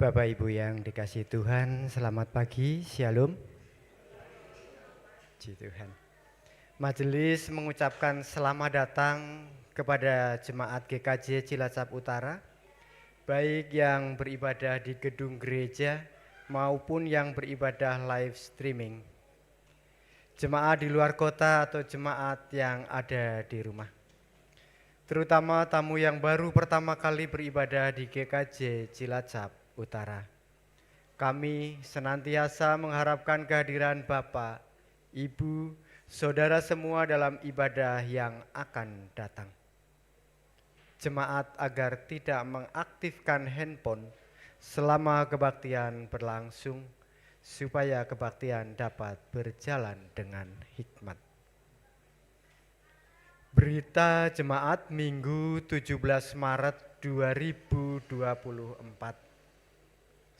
Bapak Ibu yang dikasihi Tuhan, selamat pagi, Shalom. Puji Tuhan. Majelis mengucapkan selamat datang kepada jemaat GKJ Cilacap Utara, baik yang beribadah di gedung gereja maupun yang beribadah live streaming. Jemaat di luar kota atau jemaat yang ada di rumah. Terutama tamu yang baru pertama kali beribadah di GKJ Cilacap Utara. Kami senantiasa mengharapkan kehadiran Bapak, Ibu, Saudara semua dalam ibadah yang akan datang. Jemaat agar tidak mengaktifkan handphone selama kebaktian berlangsung, supaya kebaktian dapat berjalan dengan hikmat. Berita Jemaat Minggu 17 Maret 2024.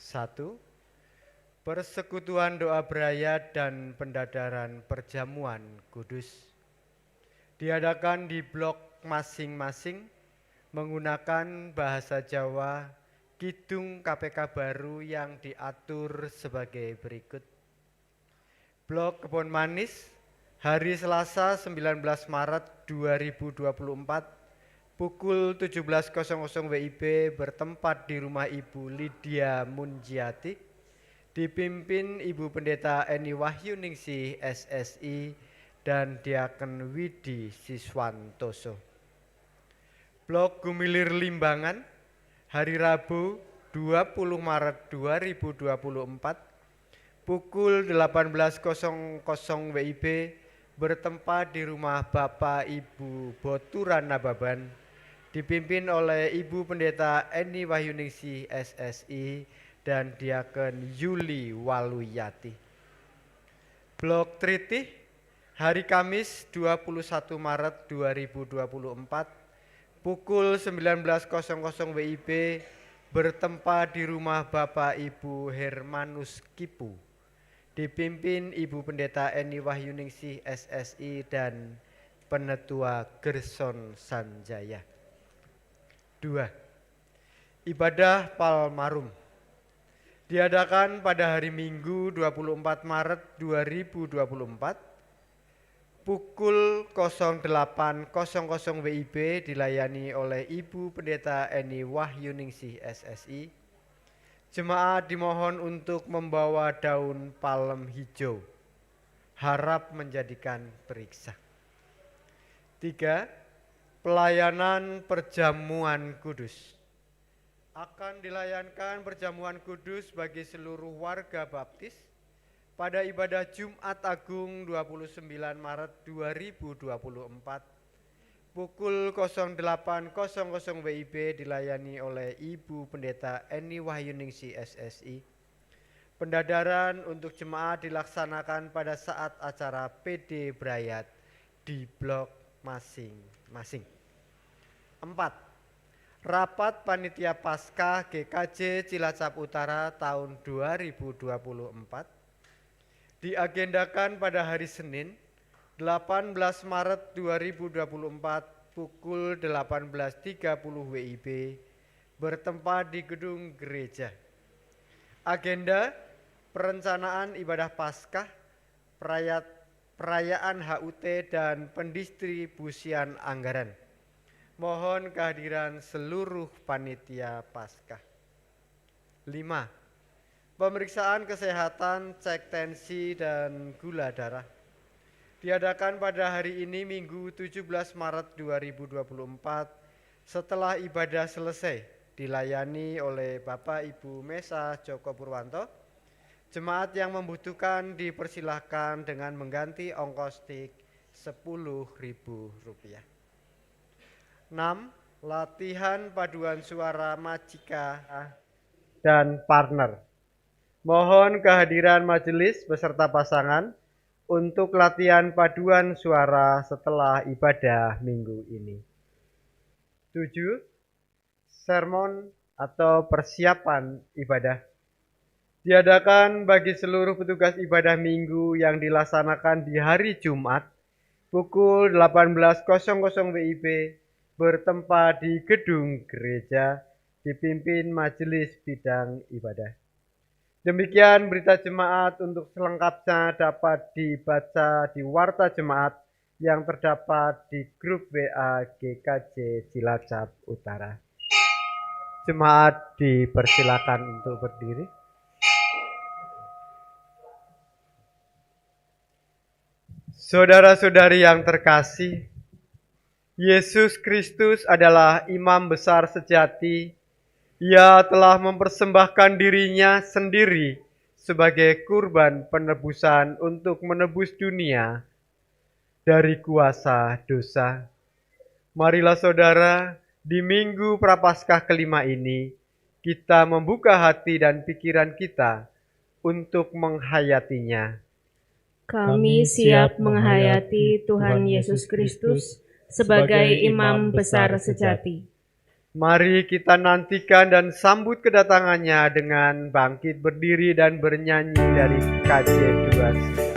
1. Persekutuan doa berayat dan pendadaran perjamuan kudus diadakan di blok masing-masing menggunakan bahasa Jawa Kidung KPK baru yang diatur sebagai berikut. Blok Kebon Manis, hari Selasa 19 Maret 2024 pukul 17.00 WIB bertempat di rumah Ibu Lydia Munjiati, dipimpin Ibu Pendeta Eni Wahyuningsih SSI dan Diaken Widi Siswantoso. Blok Gumilir Limbangan, hari Rabu 20 Maret 2024 pukul 18.00 WIB bertempat di rumah Bapak Ibu Boturan Nababan, dipimpin oleh Ibu Pendeta Eni Wahyuningsih SSI dan Diaken Yuli Waluyati. Blok Tritih, hari Kamis 21 Maret 2024 pukul 19.00 WIB bertempat di rumah Bapak Ibu Hermanus Kipu, dipimpin Ibu Pendeta Eni Wahyuningsih SSI dan Penetua Gerson Sanjaya. 2. Ibadah Palmarum diadakan pada hari Minggu 24 Maret 2024 pukul 08.00 WIB dilayani oleh Ibu Pendeta Eni Wahyuningsih SSI. Jemaat dimohon untuk membawa daun palem hijau, harap menjadikan periksa. 3. Pelayanan perjamuan kudus. Akan dilayankan perjamuan kudus bagi seluruh warga baptis pada ibadah Jumat Agung 29 Maret 2024 pukul 08.00 WIB dilayani oleh Ibu Pendeta Eni Wahyuningsih SSI. Pendadaran untuk jemaat dilaksanakan pada saat acara PD Brayat di blok masing-masing. 4. Rapat Panitia Paskah GKJ Cilacap Utara tahun 2024 diagendakan pada hari Senin 18 Maret 2024 pukul 18.30 WIB bertempat di gedung gereja. Agenda perencanaan ibadah Paskah, perayaan HUT dan pendistribusian anggaran. Mohon kehadiran seluruh panitia Paskah. 5. Pemeriksaan kesehatan, cek tensi dan gula darah diadakan pada hari ini Minggu 17 Maret 2024 setelah ibadah selesai, dilayani oleh Bapak Ibu Mesa Joko Purwanto. Jemaat yang membutuhkan dipersilahkan dengan mengganti ongkos tik Rp10.000. 6. Latihan paduan suara Majika dan partner. Mohon kehadiran majelis beserta pasangan untuk latihan paduan suara setelah ibadah minggu ini. 7. Sermon atau persiapan ibadah diadakan bagi seluruh petugas ibadah minggu yang dilaksanakan di hari Jumat pukul 18.00 WIB bertempat di gedung gereja dipimpin majelis bidang ibadah. Demikian berita jemaat, untuk selengkapnya dapat dibaca di warta jemaat yang terdapat di grup WA GKJ Cilacap Utara. Jemaat dipersilakan untuk berdiri. Saudara-saudari yang terkasih, Yesus Kristus adalah imam besar sejati. Ia telah mempersembahkan dirinya sendiri sebagai kurban penebusan untuk menebus dunia dari kuasa dosa. Marilah saudara, di Minggu Prapaskah kelima ini, kita membuka hati dan pikiran kita untuk menghayatinya. Kami siap menghayati Tuhan Yesus Kristus sebagai imam besar sejati. Mari kita nantikan dan sambut kedatangannya dengan bangkit berdiri dan bernyanyi dari KJ 2.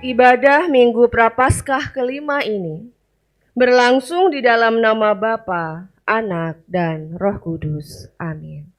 Ibadah Minggu Prapaskah kelima ini berlangsung di dalam nama Bapa, Anak, dan Roh Kudus. Amin.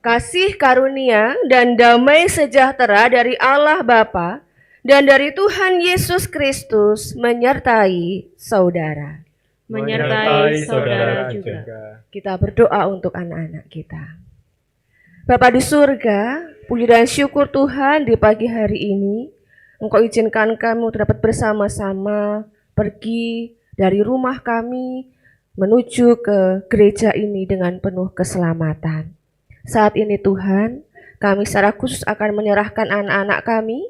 Kasih karunia dan damai sejahtera dari Allah Bapa dan dari Tuhan Yesus Kristus menyertai saudara. menyertai saudara juga. Kita berdoa untuk anak-anak kita. Bapa di surga, puji dan syukur Tuhan di pagi hari ini, Engkau izinkan kami dapat bersama-sama pergi dari rumah kami menuju ke gereja ini dengan penuh keselamatan. Saat ini Tuhan, kami secara khusus akan menyerahkan anak-anak kami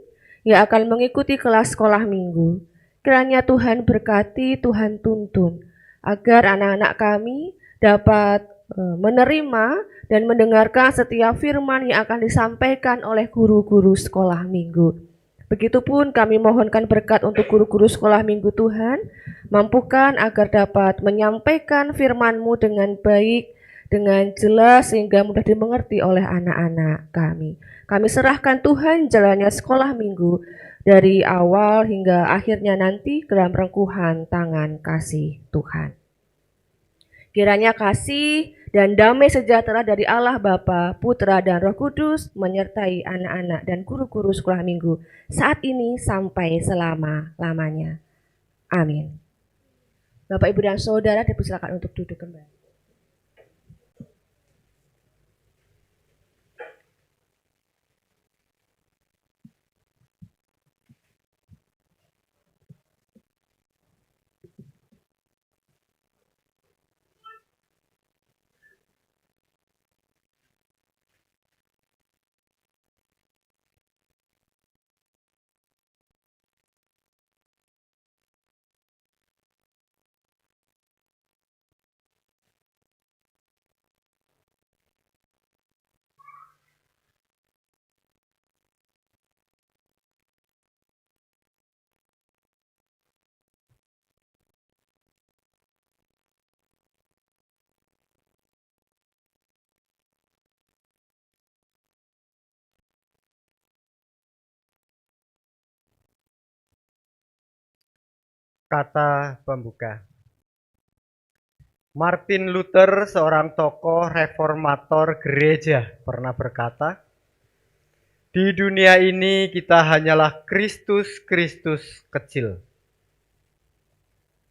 yang akan mengikuti kelas sekolah minggu. Kiranya Tuhan berkati, Tuhan tuntun, agar anak-anak kami dapat menerima dan mendengarkan setiap firman yang akan disampaikan oleh guru-guru sekolah minggu. Begitupun kami mohonkan berkat untuk guru-guru sekolah minggu Tuhan, mampukan agar dapat menyampaikan firman-Mu dengan baik, dengan jelas sehingga mudah dimengerti oleh anak-anak kami. Kami serahkan Tuhan jalannya sekolah minggu dari awal hingga akhirnya nanti ke dalam rengkuhan tangan kasih Tuhan. Kiranya kasih dan damai sejahtera dari Allah Bapa, Putra, dan Roh Kudus menyertai anak-anak dan guru-guru sekolah minggu saat ini sampai selama-lamanya. Amin. Bapak, Ibu, dan Saudara dipersilakan untuk duduk kembali. Kata pembuka. Martin Luther, seorang tokoh reformator gereja, pernah berkata, "Di dunia ini kita hanyalah Kristus kecil."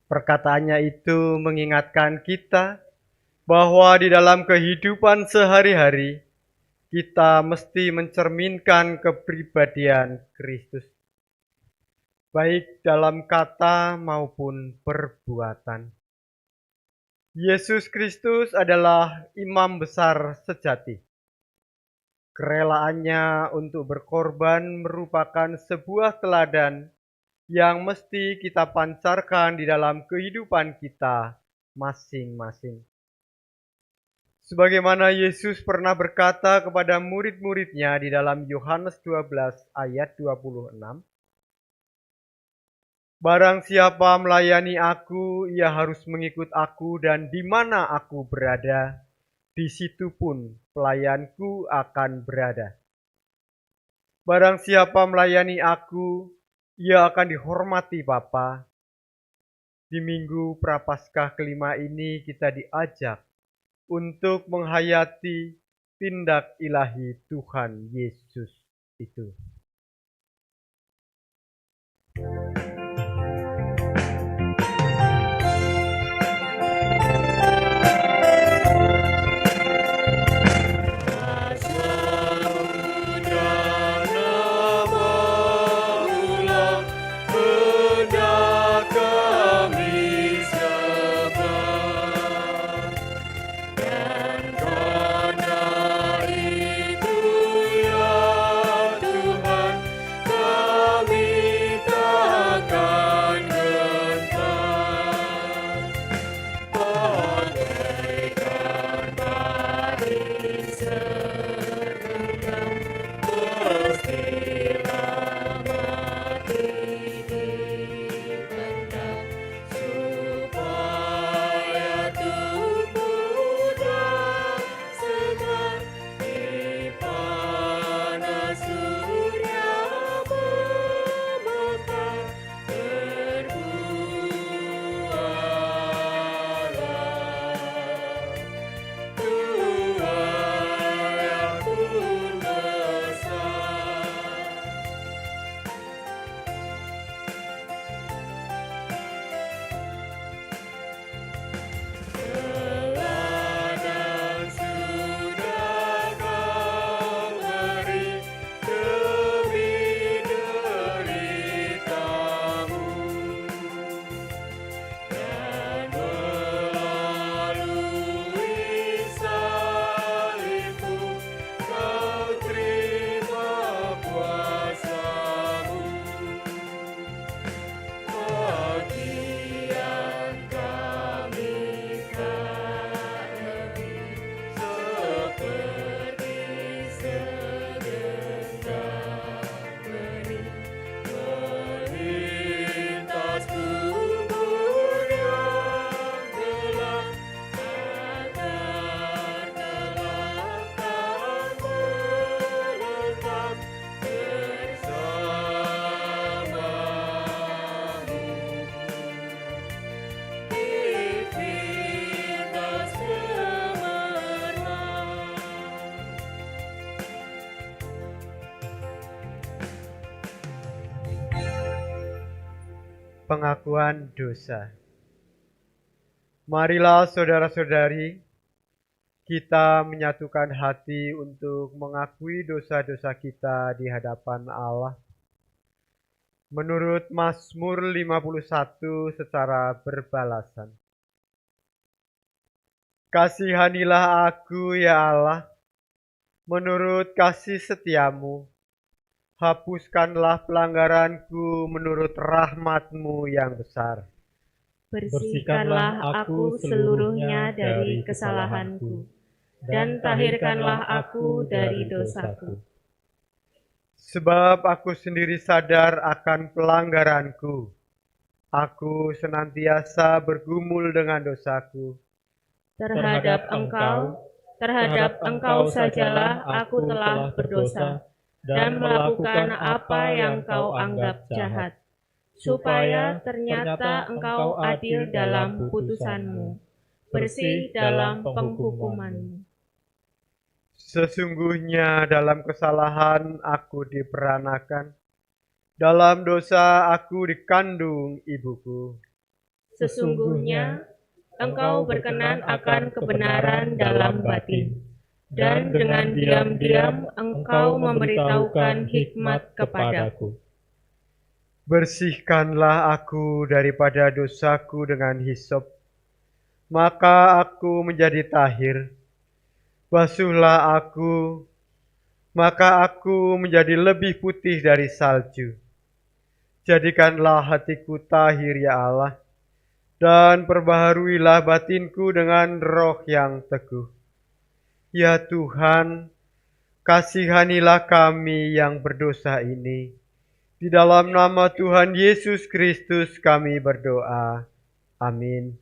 Perkataannya itu mengingatkan kita bahwa di dalam kehidupan sehari-hari kita mesti mencerminkan kepribadian Kristus, baik dalam kata maupun perbuatan. Yesus Kristus adalah imam besar sejati. Kerelaannya untuk berkorban merupakan sebuah teladan yang mesti kita pancarkan di dalam kehidupan kita masing-masing. Sebagaimana Yesus pernah berkata kepada murid-muridnya di dalam Yohanes 12 ayat 26, "Barang siapa melayani aku, ia harus mengikut aku, dan di mana aku berada, di situ pun pelayanku akan berada. Barang siapa melayani aku, ia akan dihormati Bapa." Di minggu Prapaskah kelima ini kita diajak untuk menghayati tindak ilahi Tuhan Yesus itu. Kami tak Pengakuan dosa. Marilah saudara-saudari, kita menyatukan hati untuk mengakui dosa-dosa kita di hadapan Allah. Menurut Mazmur 51 secara berbalasan. Kasihanilah aku ya Allah, menurut kasih setiamu. Hapuskanlah pelanggaranku menurut rahmat-Mu yang besar. Bersihkanlah aku seluruhnya dari kesalahanku, dan tahirkanlah aku dari dosaku. Sebab aku sendiri sadar akan pelanggaranku. Aku senantiasa bergumul dengan dosaku. Terhadap Engkau sajalah aku telah berdosa dan melakukan apa yang Kau anggap jahat, supaya ternyata Engkau adil dalam putusan-Mu, bersih dalam penghukuman-Mu. Sesungguhnya dalam kesalahan aku diperanakan, dalam dosa aku dikandung ibuku. Sesungguhnya Engkau berkenan akan kebenaran dalam batin, dan dengan diam-diam Engkau memberitahukan hikmat kepadaku. Bersihkanlah aku daripada dosaku dengan hisop, maka aku menjadi tahir. Basuhlah aku, maka aku menjadi lebih putih dari salju. Jadikanlah hatiku tahir ya Allah, dan perbaharuilah batinku dengan roh yang teguh. Ya Tuhan, kasihanilah kami yang berdosa ini. Di dalam nama Tuhan Yesus Kristus kami berdoa. Amin.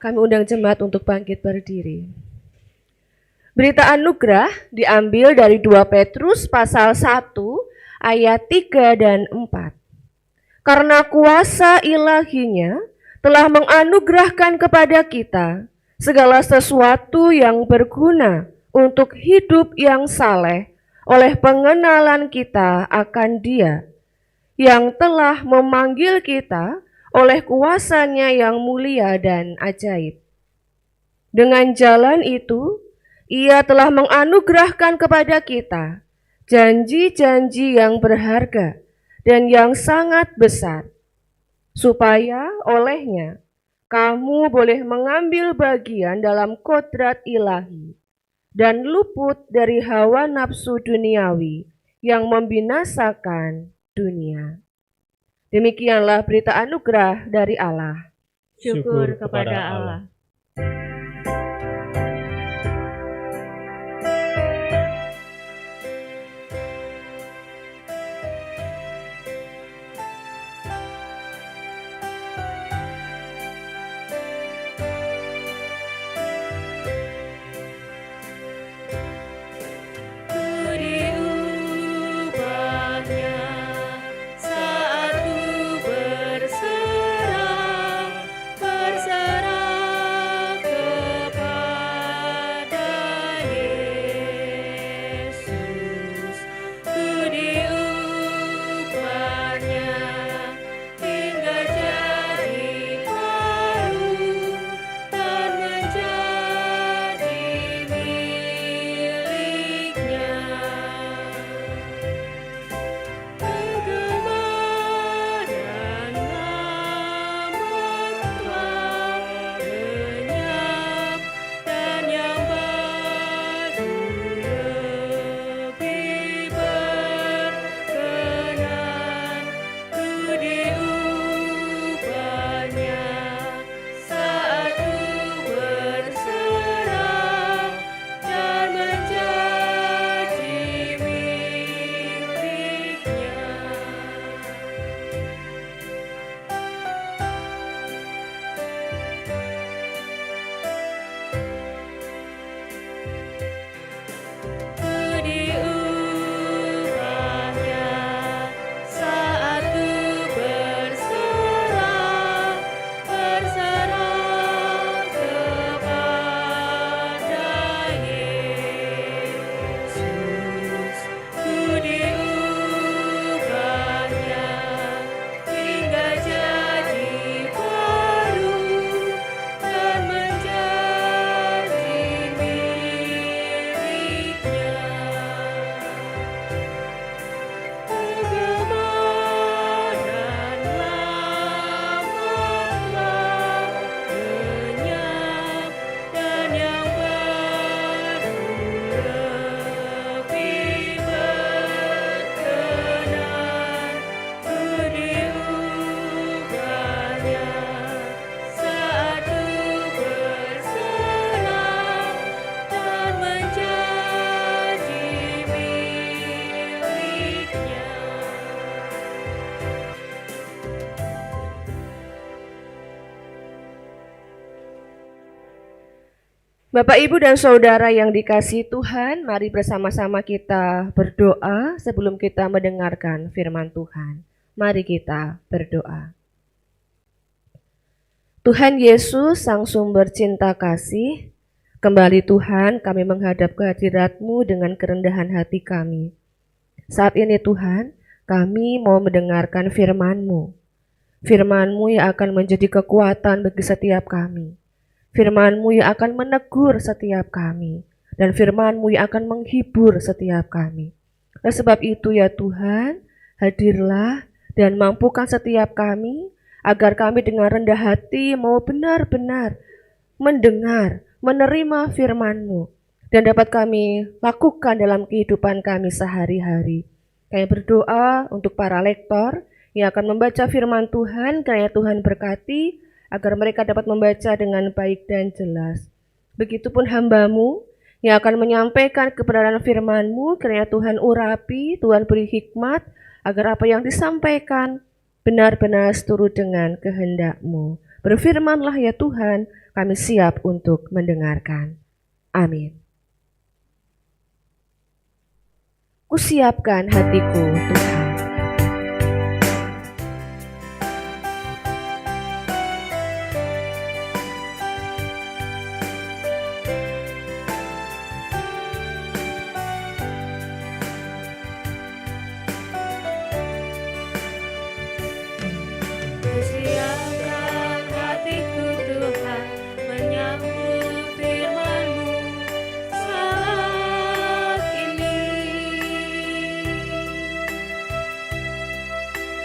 Kami undang jemaat untuk bangkit berdiri. Berita anugerah diambil dari 2 Petrus pasal 1 ayat 3 dan 4. Karena kuasa ilahinya telah menganugerahkan kepada kita segala sesuatu yang berguna untuk hidup yang saleh oleh pengenalan kita akan Dia yang telah memanggil kita oleh kuasa-Nya yang mulia dan ajaib. Dengan jalan itu, Ia telah menganugerahkan kepada kita janji-janji yang berharga dan yang sangat besar, supaya olehnya kamu boleh mengambil bagian dalam kodrat ilahi dan luput dari hawa nafsu duniawi yang membinasakan dunia. Demikianlah berita anugerah dari Allah. Syukur kepada Allah. Bapak, Ibu, dan Saudara yang dikasihi Tuhan, mari bersama-sama kita berdoa sebelum kita mendengarkan firman Tuhan. Mari kita berdoa. Tuhan Yesus, Sang Sumber Cinta Kasih, kembali Tuhan kami menghadap kehadirat-Mu dengan kerendahan hati kami. Saat ini Tuhan, kami mau mendengarkan firman-Mu. Firman-Mu yang akan menjadi kekuatan bagi setiap kami. Firman-Mu yang akan menegur setiap kami, dan firman-Mu yang akan menghibur setiap kami. Oleh sebab itu ya Tuhan, hadirlah dan mampukan setiap kami, agar kami dengan rendah hati mau benar-benar mendengar, menerima firman-Mu, dan dapat kami lakukan dalam kehidupan kami sehari-hari. Kami berdoa untuk para lektor yang akan membaca firman Tuhan, kiranya Tuhan berkati, agar mereka dapat membaca dengan baik dan jelas. Begitupun hamba-Mu yang akan menyampaikan kebenaran firman-Mu, kiranya Tuhan urapi, Tuhan beri hikmat, agar apa yang disampaikan benar-benar seturut dengan kehendak-Mu. Berfirmanlah ya Tuhan, kami siap untuk mendengarkan. Amin. Kusiapkan hatiku, Tuhan. Siapkan hatiku Tuhan, menyambut firman-Mu saat ini.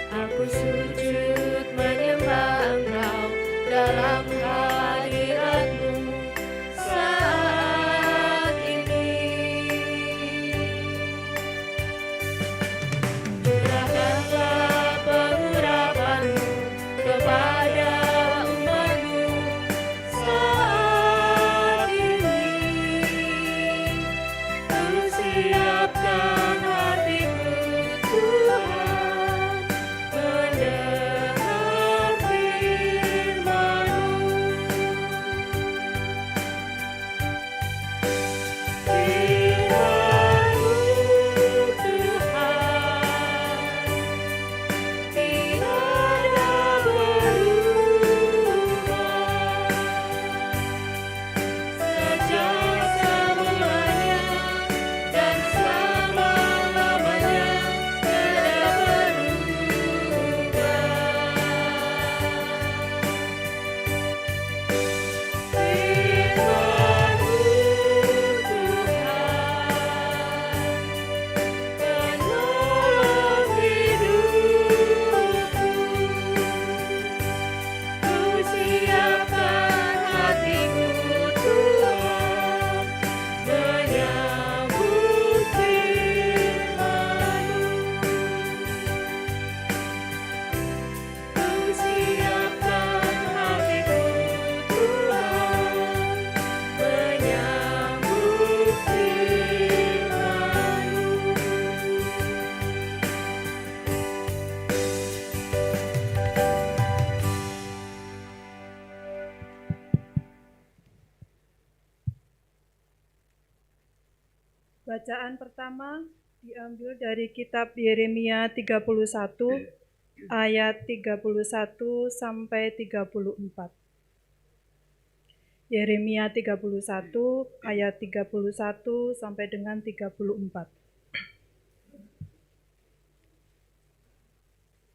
Aku sujud menyembah Engkau dalam hadirat-Mu saat ini. Curahkanlah pengurapan Bacaan pertama diambil dari kitab Yeremia 31 ayat 31 sampai 34. Yeremia 31 ayat 31 sampai dengan 34.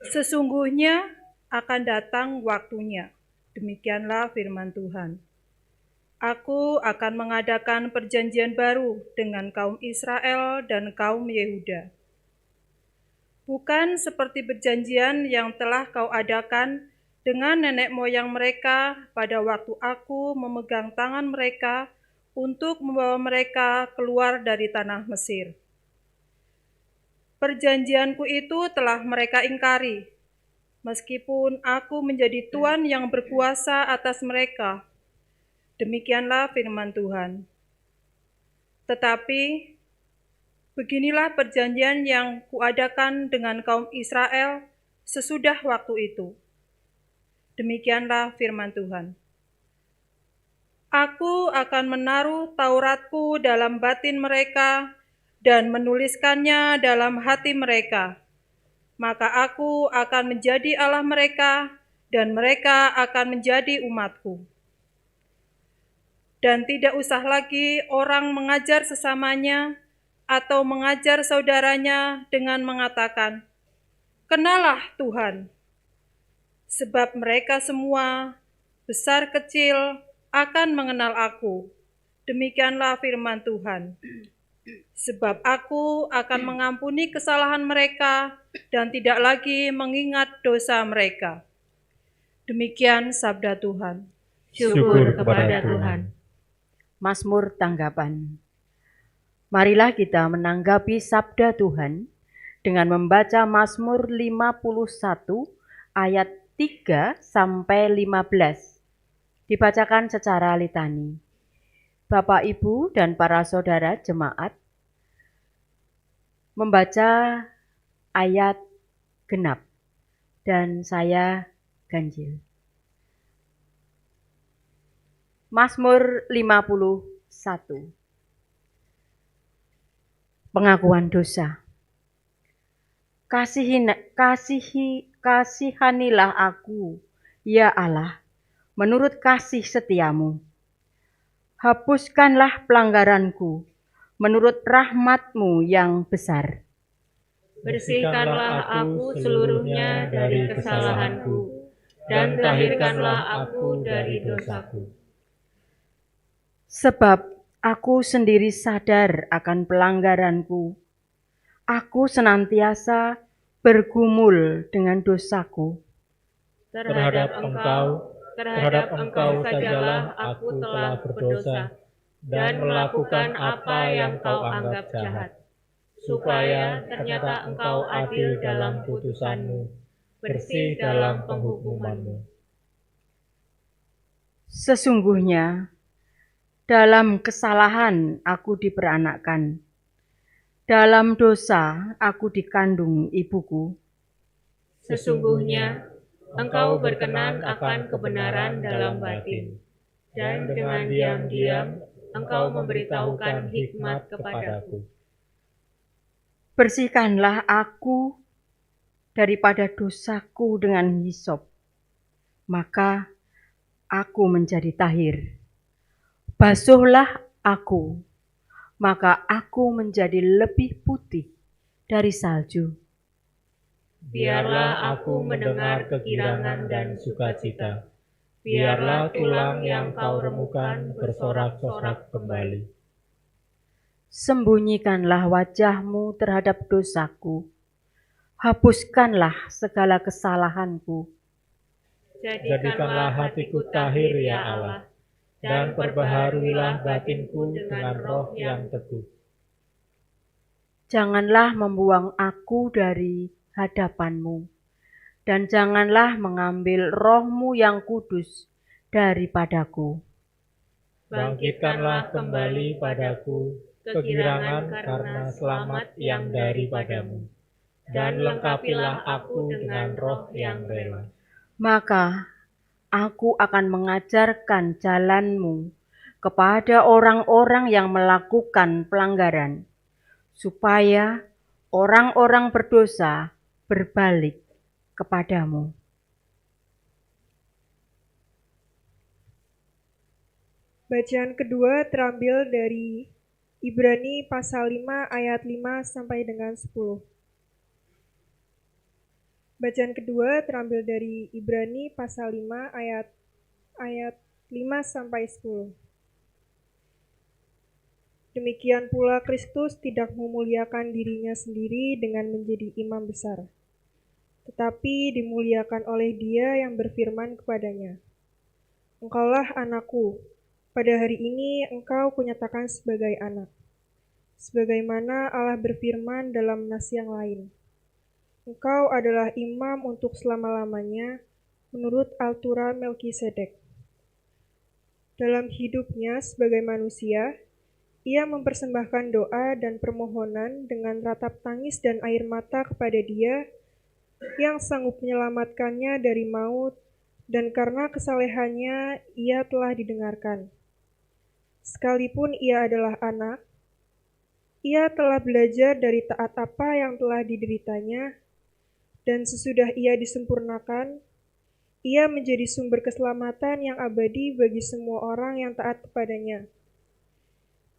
Sesungguhnya akan datang waktunya, demikianlah firman Tuhan. Aku akan mengadakan perjanjian baru dengan kaum Israel dan kaum Yehuda. Bukan seperti perjanjian yang telah kau adakan dengan nenek moyang mereka pada waktu aku memegang tangan mereka untuk membawa mereka keluar dari tanah Mesir. Perjanjianku itu telah mereka ingkari, meskipun aku menjadi Tuhan yang berkuasa atas mereka. Demikianlah firman Tuhan. Tetapi beginilah perjanjian yang kuadakan dengan kaum Israel sesudah waktu itu. Demikianlah firman Tuhan. Aku akan menaruh Tauratku dalam batin mereka dan menuliskannya dalam hati mereka. Maka aku akan menjadi Allah mereka dan mereka akan menjadi umatku. Dan tidak usah lagi orang mengajar sesamanya atau mengajar saudaranya dengan mengatakan, "Kenalah Tuhan." Sebab mereka semua, besar kecil, akan mengenal aku. Demikianlah firman Tuhan. Sebab aku akan mengampuni kesalahan mereka dan tidak lagi mengingat dosa mereka. Demikian sabda Tuhan. Syukur kepada Tuhan. Mazmur tanggapan. Marilah kita menanggapi sabda Tuhan dengan membaca Mazmur 51 ayat 3 sampai 15. Dibacakan secara litani. Bapak, Ibu, dan para saudara jemaat membaca ayat genap dan saya ganjil. Mazmur 51. Pengakuan dosa. Kasihanilah aku, ya Allah, menurut kasih setiamu. Hapuskanlah pelanggaranku, menurut rahmat-Mu yang besar. Bersihkanlah aku seluruhnya dari kesalahanku, dan tahirkanlah aku dari dosaku. Sebab aku sendiri sadar akan pelanggaranku. Aku senantiasa bergumul dengan dosaku. Terhadap engkau sajalah aku telah berdosa, dan melakukan apa yang kau anggap jahat, supaya ternyata engkau adil dalam putusanmu, bersih dalam penghukumanmu. Sesungguhnya, dalam kesalahan aku diperanakkan, dalam dosa aku dikandung ibuku. Sesungguhnya, engkau berkenan akan kebenaran dalam batin, dan dengan diam-diam engkau memberitahukan hikmat kepadaku. Bersihkanlah aku daripada dosaku dengan hisop, maka aku menjadi tahir. Basuhlah aku, maka aku menjadi lebih putih dari salju. Biarlah aku mendengar kegirangan dan sukacita. Biarlah tulang yang kau remukan bersorak-sorak kembali. Sembunyikanlah wajah-Mu terhadap dosaku. Hapuskanlah segala kesalahanku. Jadikanlah hatiku tahir, ya Allah, dan perbaharuilah batinku dengan roh yang teguh. Janganlah membuang aku dari hadapan-Mu, dan janganlah mengambil roh-Mu yang kudus daripadaku. Bangkitkanlah kembali padaku kegirangan karena selamat yang daripadamu, dan lengkapilah aku dengan roh yang rela. Maka aku akan mengajarkan jalan-Mu kepada orang-orang yang melakukan pelanggaran, supaya orang-orang berdosa berbalik kepadamu. Bacaan kedua terambil dari Ibrani pasal 5 ayat 5 sampai dengan 10. Bacaan kedua terambil dari Ibrani pasal 5 ayat 5 sampai 10. Demikian pula Kristus tidak memuliakan dirinya sendiri dengan menjadi imam besar, tetapi dimuliakan oleh Dia yang berfirman kepadanya, "Engkaulah anakku, pada hari ini engkau kunyatakan sebagai anak." Sebagaimana Allah berfirman dalam nas yang lain, "Engkau adalah imam untuk selama-lamanya menurut aturan Melkisedek." Dalam hidupnya sebagai manusia, ia mempersembahkan doa dan permohonan dengan ratap tangis dan air mata kepada Dia yang sanggup menyelamatkannya dari maut, dan karena kesalehannya ia telah didengarkan. Sekalipun ia adalah anak, ia telah belajar dari taat apa yang telah dideritanya, dan sesudah ia disempurnakan, ia menjadi sumber keselamatan yang abadi bagi semua orang yang taat kepadanya.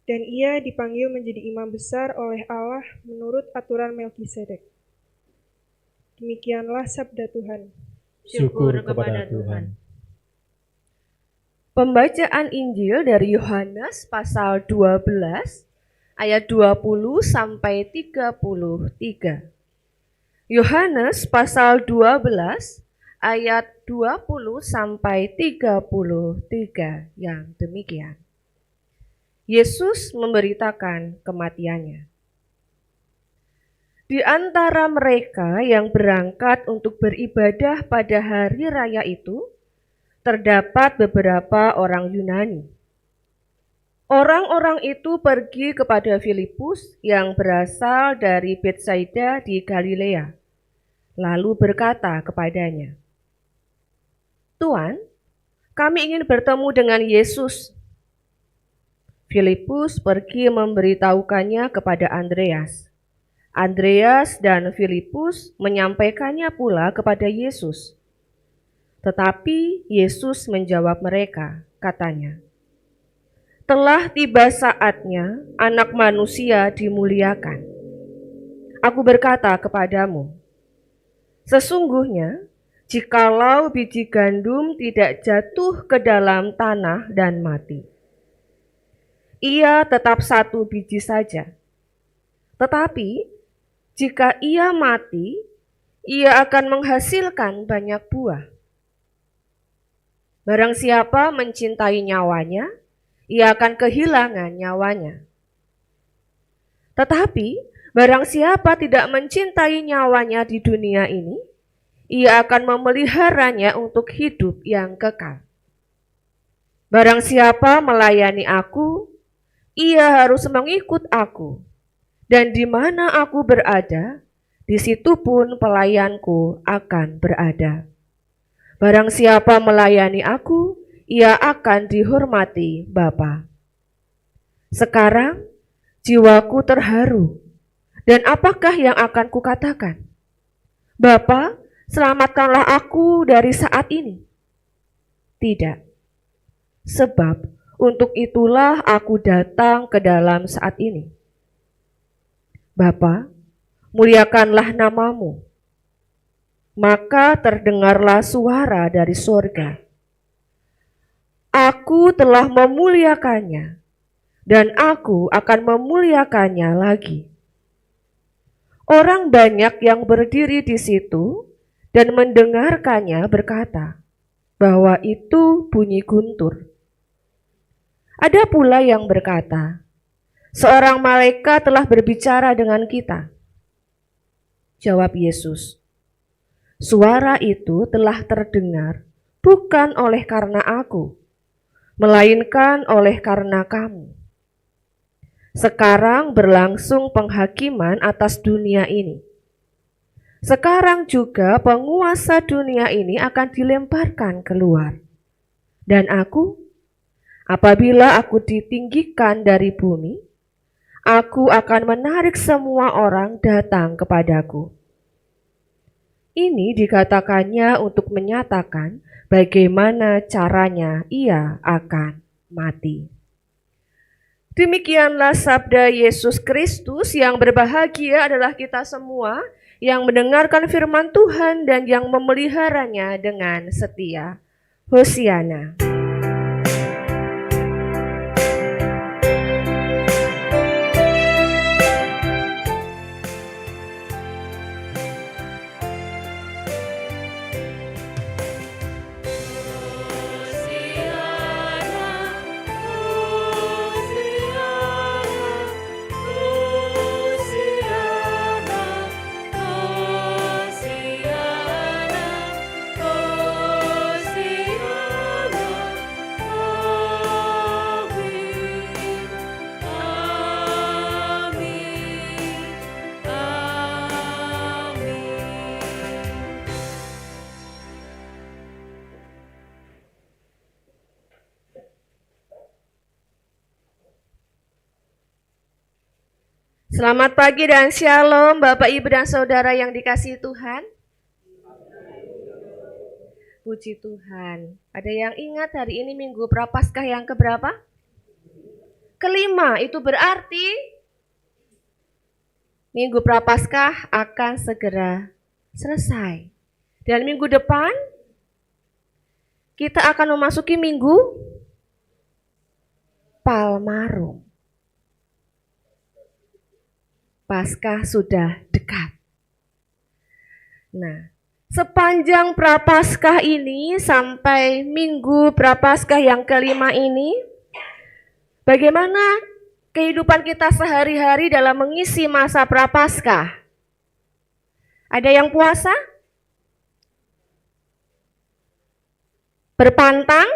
Dan ia dipanggil menjadi imam besar oleh Allah menurut aturan Melkisedek. Demikianlah sabda Tuhan. Syukur kepada Tuhan. Pembacaan Injil dari Yohanes pasal 12 ayat 20 sampai 33. Yohanes pasal 12 ayat 20 sampai 33 yang demikian. Yesus memberitakan kematiannya. Di antara mereka yang berangkat untuk beribadah pada hari raya itu, terdapat beberapa orang Yunani. Orang-orang itu pergi kepada Filipus yang berasal dari Betsaida di Galilea, lalu berkata kepadanya, "Tuan, kami ingin bertemu dengan Yesus." Filipus pergi memberitahukannya kepada Andreas. Andreas dan Filipus menyampaikannya pula kepada Yesus. Tetapi Yesus menjawab mereka, katanya, "Telah tiba saatnya Anak Manusia dimuliakan. Aku berkata kepadamu, sesungguhnya jikalau biji gandum tidak jatuh ke dalam tanah dan mati, ia tetap satu biji saja. Tetapi jika ia mati, ia akan menghasilkan banyak buah. Barang siapa mencintai nyawanya, ia akan kehilangan nyawanya. Tetapi barang siapa tidak mencintai nyawanya di dunia ini, ia akan memeliharanya untuk hidup yang kekal. Barang siapa melayani aku, ia harus mengikut aku, dan di mana aku berada, di situ pun pelayanku akan berada. Barang siapa melayani aku, ia akan dihormati Bapa." Sekarang jiwaku terharu, dan apakah yang akan kukatakan? "Bapa, selamatkanlah aku dari saat ini." Tidak, sebab untuk itulah aku datang ke dalam saat ini. Bapa, muliakanlah namamu. Maka terdengarlah suara dari sorga. Aku telah memuliakannya, dan aku akan memuliakannya lagi. Orang banyak yang berdiri di situ dan mendengarkannya berkata bahwa itu bunyi guntur. Ada pula yang berkata, "Seorang malaikat telah berbicara dengan kita." Jawab Yesus, "Suara itu telah terdengar bukan oleh karena aku, melainkan oleh karena kamu. Sekarang berlangsung penghakiman atas dunia ini. Sekarang juga penguasa dunia ini akan dilemparkan keluar. Dan aku, apabila aku ditinggikan dari bumi, aku akan menarik semua orang datang kepadaku. Ini dikatakannya untuk menyatakan bagaimana caranya ia akan mati. Demikianlah sabda Yesus Kristus. Yang berbahagia adalah kita semua yang mendengarkan firman Tuhan dan yang memeliharanya dengan setia. Hosiana. Selamat pagi dan shalom Bapak, Ibu, dan Saudara yang dikasihi Tuhan. Puji Tuhan. Ada yang ingat hari ini Minggu Prapaskah yang keberapa? Kelima. Itu berarti Minggu Prapaskah akan segera selesai. Dan minggu depan kita akan memasuki Minggu Palmarum. Paskah sudah dekat. Nah, sepanjang Prapaskah ini sampai Minggu Prapaskah yang kelima ini, bagaimana kehidupan kita sehari-hari dalam mengisi masa Prapaskah? Ada yang puasa? Berpantang?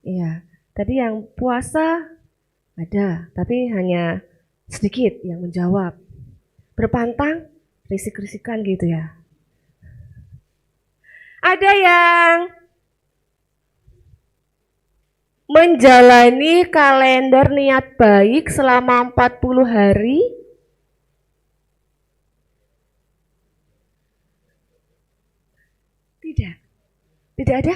Iya, tadi yang puasa ada, tapi hanya sedikit yang menjawab. Berpantang, risik-risikan gitu ya. Ada yang menjalani kalender niat baik selama 40 hari. Tidak ada?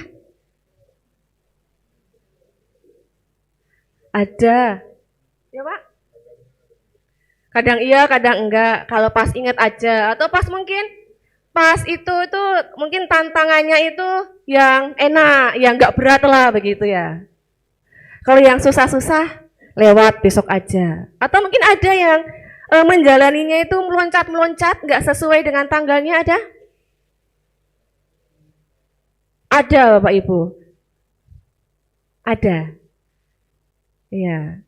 Ada. Ya Pak? Kadang iya, kadang enggak. Kalau pas ingat aja. Atau pas itu mungkin tantangannya itu yang enak, yang enggak berat lah begitu ya. Kalau yang susah-susah, lewat besok aja. Atau mungkin ada yang menjalaninya itu meloncat-meloncat, enggak sesuai dengan tanggalnya, ada? Ada Bapak Ibu? Ada. Iya.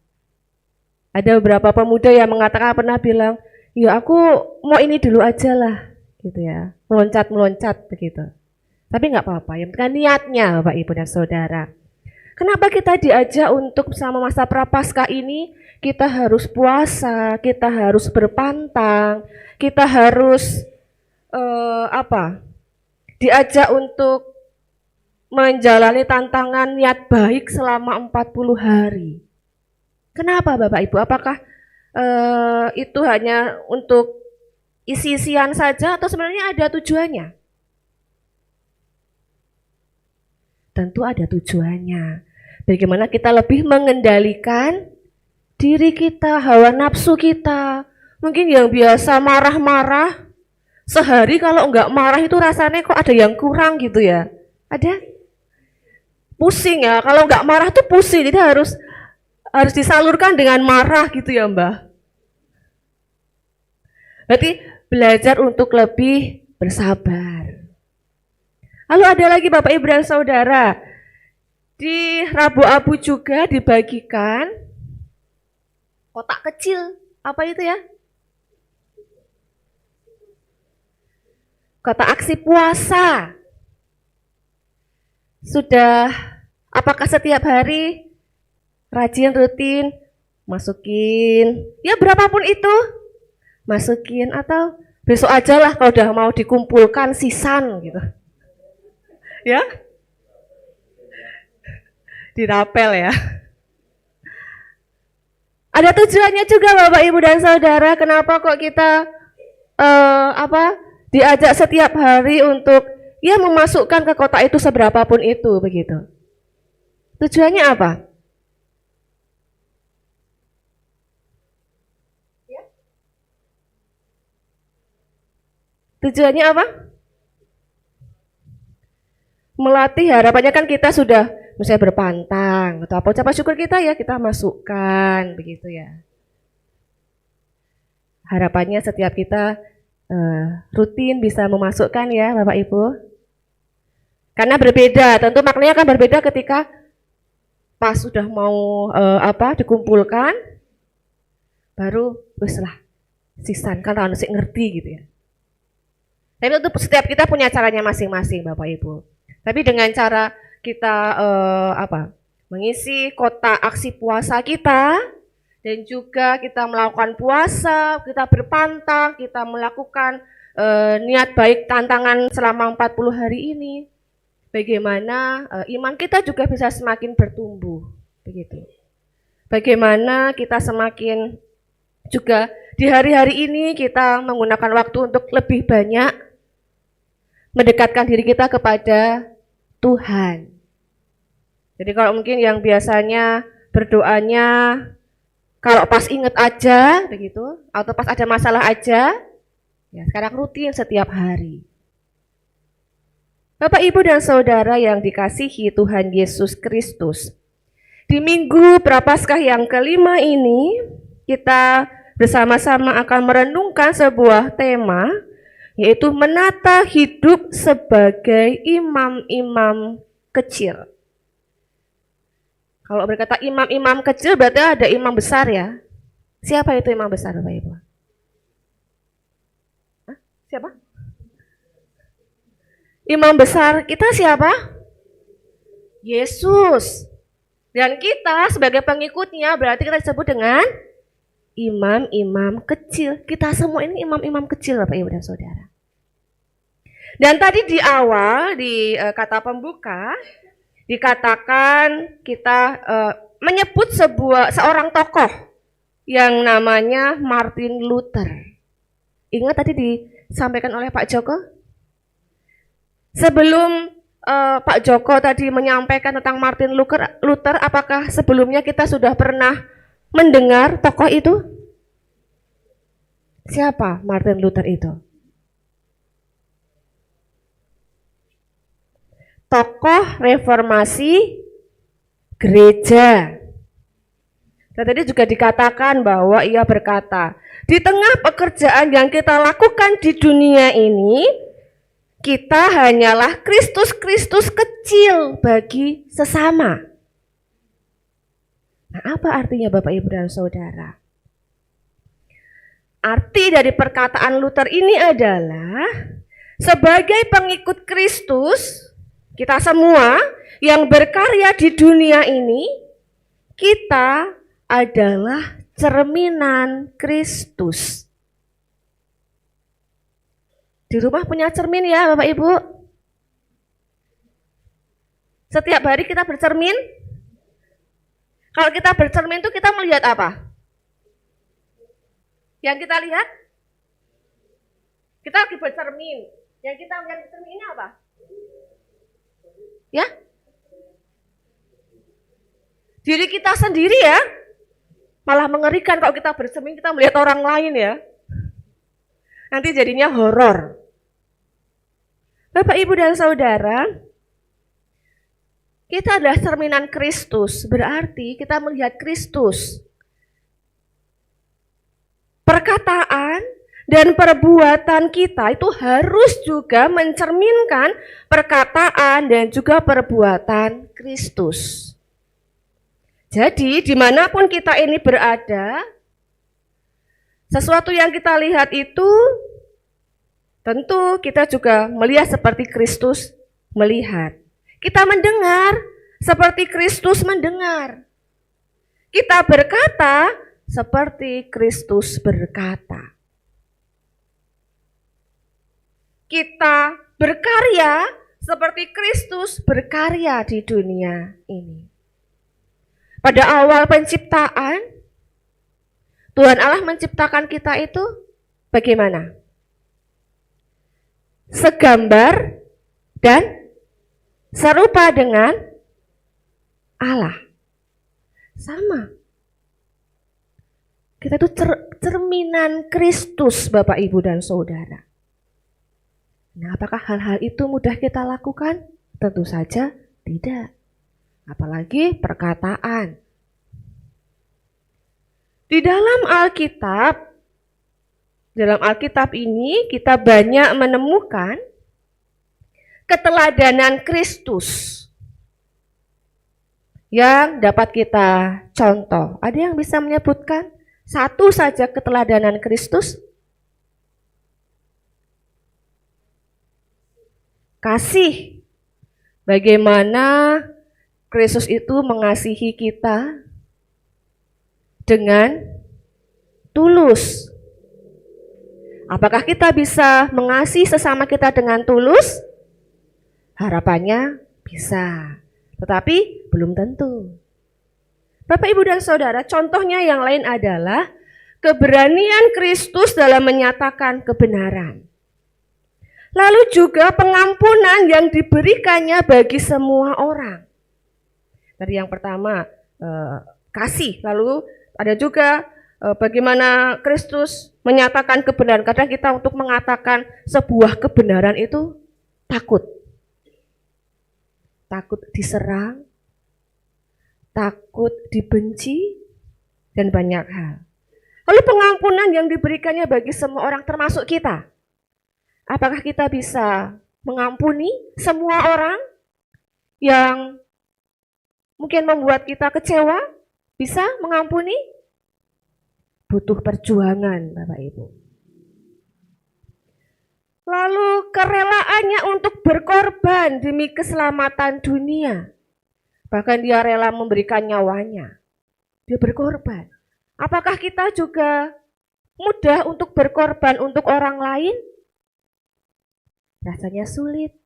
Ada beberapa pemuda yang mengatakan pernah bilang, ya aku mau ini dulu aja lah, gitu ya, meloncat-meloncat begitu. Tapi nggak apa-apa, yang penting niatnya Bapak Ibu dan Saudara. Kenapa kita diajak untuk sama masa Prapaskah ini, kita harus puasa, kita harus berpantang, kita harus diajak untuk menjalani tantangan niat baik selama 40 hari. Kenapa Bapak Ibu? Apakah itu hanya untuk isi-isian saja atau sebenarnya ada tujuannya? Tentu ada tujuannya. Bagaimana kita lebih mengendalikan diri kita, hawa nafsu kita. Mungkin yang biasa marah-marah, sehari kalau enggak marah itu rasanya kok ada yang kurang gitu ya. Ada? Pusing ya, kalau enggak marah tuh pusing, jadi harus disalurkan dengan marah gitu ya Mbah. Berarti belajar untuk lebih bersabar. Lalu ada lagi Bapak Ibu dan Saudara, di Rabu Abu juga dibagikan kotak kecil, apa itu ya? Kotak aksi puasa. Sudah, apakah setiap hari rajin rutin masukin, ya berapapun itu masukin, atau besok aja lah kalau udah mau dikumpulkan sisan gitu ya, dirapel ya. Ada tujuannya juga Bapak Ibu dan Saudara, kenapa kok kita diajak setiap hari untuk ya memasukkan ke kotak itu seberapapun itu begitu. Tujuannya apa? Ya. Tujuannya apa? Melatih, harapannya kan kita sudah misalnya berpantang atau apa ucapan syukur kita ya kita masukkan begitu ya. Harapannya setiap kita rutin bisa memasukkan ya Bapak Ibu. Karena berbeda, tentu maknanya akan berbeda ketika pas sudah mau dikumpulkan, baru wis lah sisan kan harus ngerti gitu ya. Tapi untuk setiap kita punya caranya masing-masing Bapak Ibu. Tapi dengan cara kita mengisi kotak aksi puasa kita dan juga kita melakukan puasa, kita berpantang, kita melakukan niat baik tantangan selama 40 hari ini. Bagaimana iman kita juga bisa semakin bertumbuh begitu. Bagaimana kita semakin juga di hari-hari ini kita menggunakan waktu untuk lebih banyak mendekatkan diri kita kepada Tuhan. Jadi kalau mungkin yang biasanya berdoanya kalau pas inget aja begitu, atau pas ada masalah aja, ya sekarang rutin setiap hari. Bapak, Ibu, dan Saudara yang dikasihi Tuhan Yesus Kristus, di Minggu Prapaskah yang kelima ini, kita bersama-sama akan merenungkan sebuah tema, yaitu menata hidup sebagai imam-imam kecil. Kalau berkata imam-imam kecil berarti ada imam besar ya. Siapa itu imam besar Bapak Ibu? Hah? Siapa? Imam besar kita siapa? Yesus. Dan kita sebagai pengikutnya berarti kita disebut dengan imam-imam kecil. Kita semua ini imam-imam kecil Bapak Ibu dan Saudara. Dan tadi di awal di kata pembuka dikatakan kita menyebut seorang tokoh yang namanya Martin Luther. Ingat tadi disampaikan oleh Pak Joko? Sebelum Pak Joko tadi menyampaikan tentang Martin Luther, apakah sebelumnya kita sudah pernah mendengar tokoh itu? Siapa Martin Luther itu? Tokoh reformasi gereja. Dan tadi juga dikatakan bahwa ia berkata, di tengah pekerjaan yang kita lakukan di dunia ini, kita hanyalah Kristus-Kristus kecil bagi sesama. Nah, apa artinya Bapak, Ibu, dan Saudara? Arti dari perkataan Luther ini adalah sebagai pengikut Kristus, kita semua yang berkarya di dunia ini, kita adalah cerminan Kristus. Di rumah punya cermin ya Bapak Ibu? Setiap hari kita bercermin? Kalau kita bercermin itu kita melihat apa? Yang kita lihat? Kita lagi bercermin. Yang kita lihat di cermin ini apa? Ya? Diri kita sendiri ya. Malah mengerikan kalau kita bercermin kita melihat orang lain ya. Nanti jadinya horor. Bapak, Ibu, dan Saudara, kita adalah cerminan Kristus, berarti kita melihat Kristus. Perkataan dan perbuatan kita itu harus juga mencerminkan perkataan dan juga perbuatan Kristus. Jadi dimanapun kita ini berada, sesuatu yang kita lihat itu tentu kita juga melihat seperti Kristus melihat. Kita mendengar seperti Kristus mendengar. Kita berkata seperti Kristus berkata. Kita berkarya seperti Kristus berkarya di dunia ini. Pada awal penciptaan, Tuhan Allah menciptakan kita itu bagaimana? Segambar dan serupa dengan Allah. Sama. Kita itu cerminan Kristus, Bapak, Ibu, dan Saudara. Nah, apakah hal-hal itu mudah kita lakukan? Tentu saja tidak. Apalagi perkataan. Di dalam Alkitab ini kita banyak menemukan keteladanan Kristus yang dapat kita contoh. Ada yang bisa menyebutkan satu saja keteladanan Kristus? Kasih. Bagaimana Kristus itu mengasihi kita dengan tulus. Apakah kita bisa mengasihi sesama kita dengan tulus? Harapannya bisa, tetapi belum tentu. Bapak, Ibu, dan Saudara, contohnya yang lain adalah keberanian Kristus dalam menyatakan kebenaran. Lalu juga pengampunan yang diberikannya bagi semua orang. Tadi yang pertama kasih, lalu ada juga bagaimana Kristus menyatakan kebenaran. Kadang kita untuk mengatakan sebuah kebenaran itu takut. Takut diserang, takut dibenci, dan banyak hal. Lalu pengampunan yang diberikannya bagi semua orang termasuk kita. Apakah kita bisa mengampuni semua orang yang mungkin membuat kita kecewa? Bisa mengampuni? Butuh perjuangan, Bapak, Ibu. Lalu kerelaannya untuk berkorban demi keselamatan dunia. Bahkan dia rela memberikan nyawanya. Dia berkorban. Apakah kita juga mudah untuk berkorban untuk orang lain? Rasanya sulit.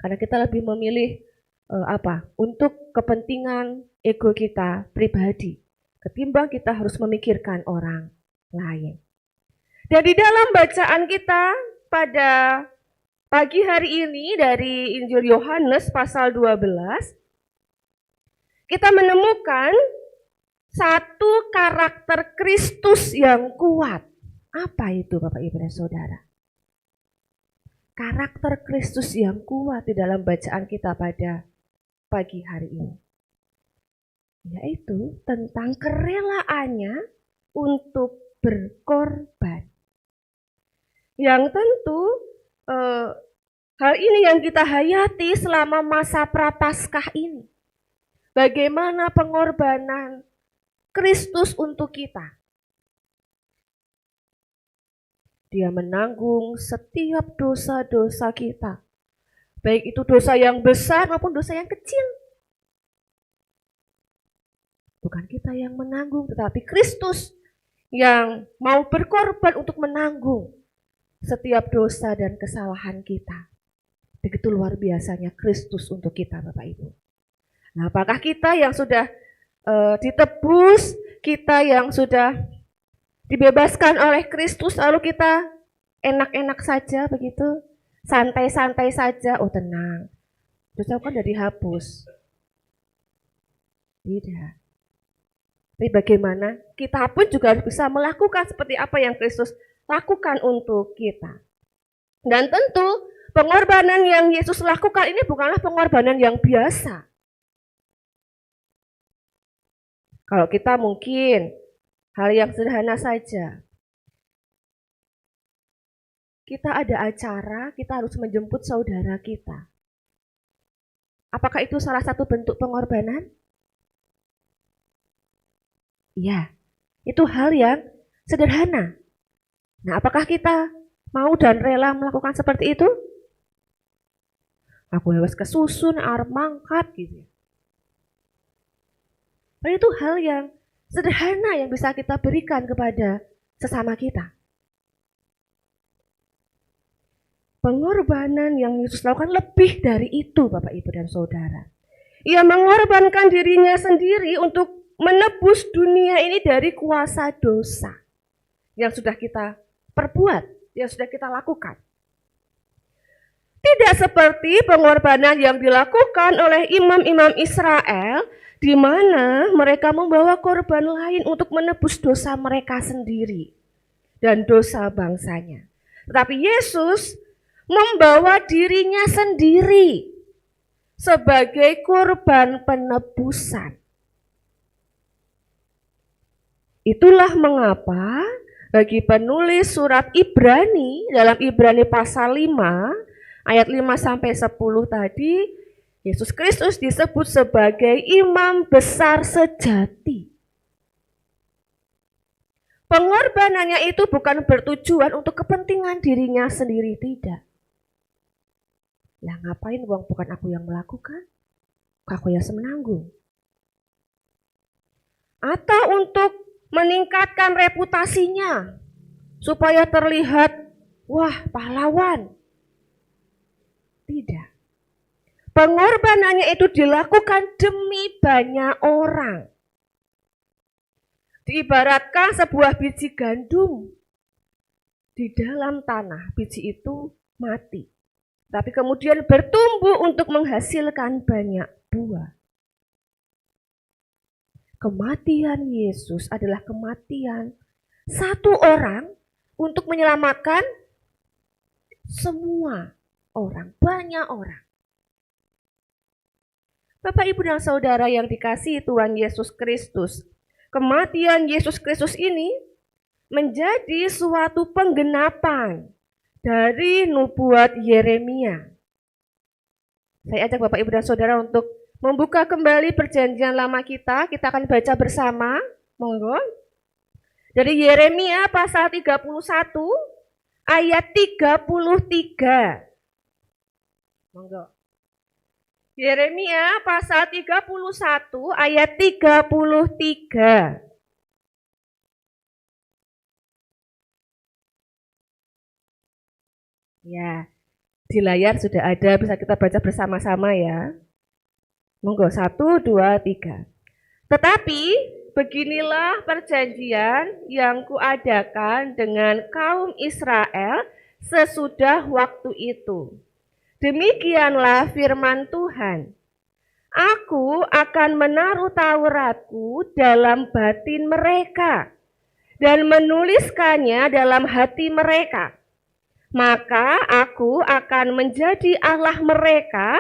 Karena kita lebih memilih untuk kepentingan ego kita pribadi. Ketimbang kita harus memikirkan orang lain. Dan di dalam bacaan kita pada pagi hari ini dari Injil Yohanes pasal 12, kita menemukan satu karakter Kristus yang kuat. Apa itu, Bapak, Ibu, dan Saudara? Karakter Kristus yang kuat di dalam bacaan kita pada pagi hari ini. Yaitu tentang kerelaannya untuk berkorban. Yang tentu hal ini yang kita hayati selama masa Prapaskah ini. Bagaimana pengorbanan Kristus untuk kita. Dia menanggung setiap dosa-dosa kita. Baik itu dosa yang besar maupun dosa yang kecil. Bukan kita yang menanggung, tetapi Kristus yang mau berkorban untuk menanggung setiap dosa dan kesalahan kita. Begitu luar biasanya Kristus untuk kita, Bapak, Ibu. Nah, apakah kita yang sudah ditebus, kita yang sudah dibebaskan oleh Kristus, lalu kita enak-enak saja begitu, santai-santai saja, oh tenang, dosa kan udah dihapus. Tidak. Tapi bagaimana kita pun juga harus bisa melakukan seperti apa yang Kristus lakukan untuk kita. Dan tentu pengorbanan yang Yesus lakukan ini bukanlah pengorbanan yang biasa. Kalau kita mungkin hal yang sederhana saja. Kita ada acara, kita harus menjemput saudara kita. Apakah itu salah satu bentuk pengorbanan? Iya, itu hal yang sederhana. Nah, apakah kita mau dan rela melakukan seperti itu? Aku harus kesusun, arep mangkat gitu. Nah, itu hal yang sederhana yang bisa kita berikan kepada sesama kita. Pengorbanan yang Yesus lakukan lebih dari itu, Bapak, Ibu, dan Saudara. Ia mengorbankan dirinya sendiri untuk menebus dunia ini dari kuasa dosa yang sudah kita perbuat, yang sudah kita lakukan. Tidak seperti pengorbanan yang dilakukan oleh imam-imam Israel, di mana mereka membawa korban lain untuk menebus dosa mereka sendiri dan dosa bangsanya. Tetapi Yesus membawa dirinya sendiri sebagai korban penebusan. Itulah mengapa bagi penulis surat Ibrani, dalam Ibrani pasal 5, ayat 5-10 tadi, Yesus Kristus disebut sebagai imam besar sejati. Pengorbanannya itu bukan bertujuan untuk kepentingan dirinya sendiri, tidak. Lah ngapain uang bukan aku yang melakukan? Aku yang menanggung. Atau untuk meningkatkan reputasinya, supaya terlihat, wah pahlawan. Tidak. Pengorbanannya itu dilakukan demi banyak orang. Diibaratkan sebuah biji gandum di dalam tanah, biji itu mati. Tapi kemudian bertumbuh untuk menghasilkan banyak buah. Kematian Yesus adalah kematian satu orang untuk menyelamatkan semua orang, banyak orang. Bapak, Ibu, dan Saudara yang dikasihi Tuhan Yesus Kristus, kematian Yesus Kristus ini menjadi suatu penggenapan dari nubuat Yeremia. Saya ajak Bapak, Ibu, dan Saudara untuk membuka kembali perjanjian lama kita. Kita akan baca bersama. Monggo. Dari Yeremia pasal 31 ayat 33. Monggo. Yeremia pasal 31 ayat 33. Ya, di layar sudah ada, bisa kita baca bersama-sama ya. Monggo, 1, 2, 3. Tetapi beginilah perjanjian yang kuadakan dengan kaum Israel sesudah waktu itu. Demikianlah firman Tuhan. Aku akan menaruh Tauratku dalam batin mereka dan menuliskannya dalam hati mereka. Maka aku akan menjadi Allah mereka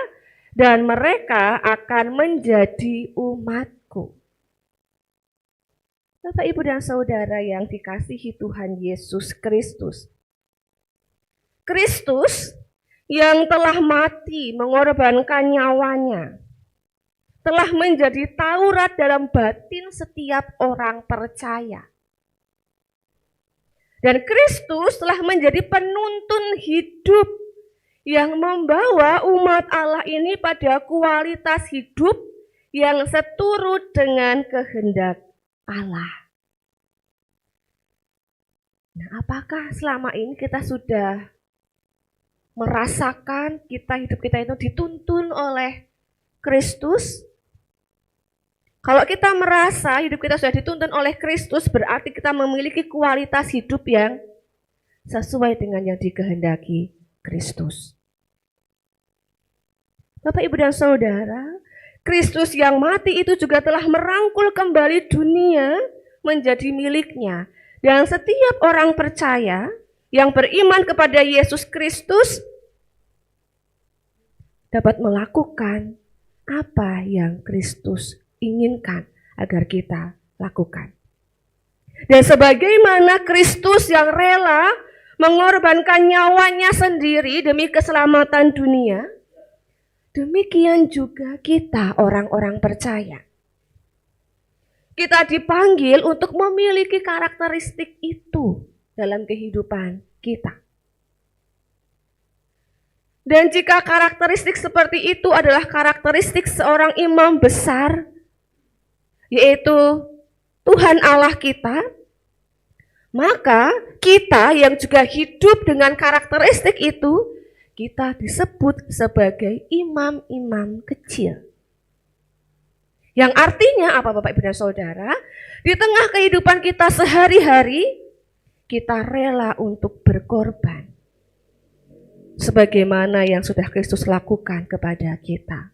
dan mereka akan menjadi umatku. Bapak, Ibu, dan Saudara yang dikasihi Tuhan Yesus Kristus. Kristus yang telah mati mengorbankan nyawanya, telah menjadi Taurat dalam batin setiap orang percaya. Dan Kristus telah menjadi penuntun hidup yang membawa umat Allah ini pada kualitas hidup yang seturut dengan kehendak Allah. Nah, apakah selama ini kita sudah merasakan hidup kita itu dituntun oleh Kristus? Kalau kita merasa hidup kita sudah dituntun oleh Kristus, berarti kita memiliki kualitas hidup yang sesuai dengan yang dikehendaki Kristus. Bapak, Ibu, dan Saudara, Kristus yang mati itu juga telah merangkul kembali dunia menjadi miliknya. Dan setiap orang percaya yang beriman kepada Yesus Kristus dapat melakukan apa yang Kristus inginkan agar kita lakukan. Dan sebagaimana Kristus yang rela mengorbankan nyawanya sendiri demi keselamatan dunia, demikian juga kita orang-orang percaya. Kita dipanggil untuk memiliki karakteristik itu dalam kehidupan kita. Dan jika karakteristik seperti itu adalah karakteristik seorang imam besar, yaitu Tuhan Allah kita, maka kita yang juga hidup dengan karakteristik itu, kita disebut sebagai imam-imam kecil. Yang artinya apa Bapak Ibu dan Saudara? Di tengah kehidupan kita sehari-hari, kita rela untuk berkorban. Sebagaimana yang sudah Kristus lakukan kepada kita.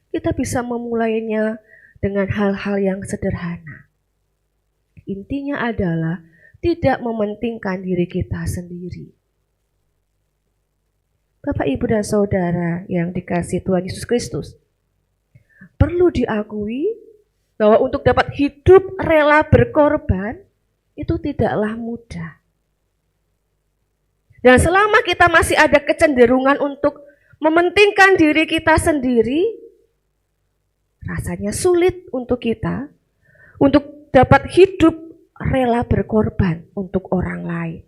Kita bisa memulainya dengan hal-hal yang sederhana. Intinya adalah tidak mementingkan diri kita sendiri. Bapak, Ibu, dan Saudara yang dikasihi Tuhan Yesus Kristus, perlu diakui bahwa untuk dapat hidup rela berkorban itu tidaklah mudah. Dan selama kita masih ada kecenderungan untuk mementingkan diri kita sendiri, rasanya sulit untuk kita untuk dapat hidup rela berkorban untuk orang lain.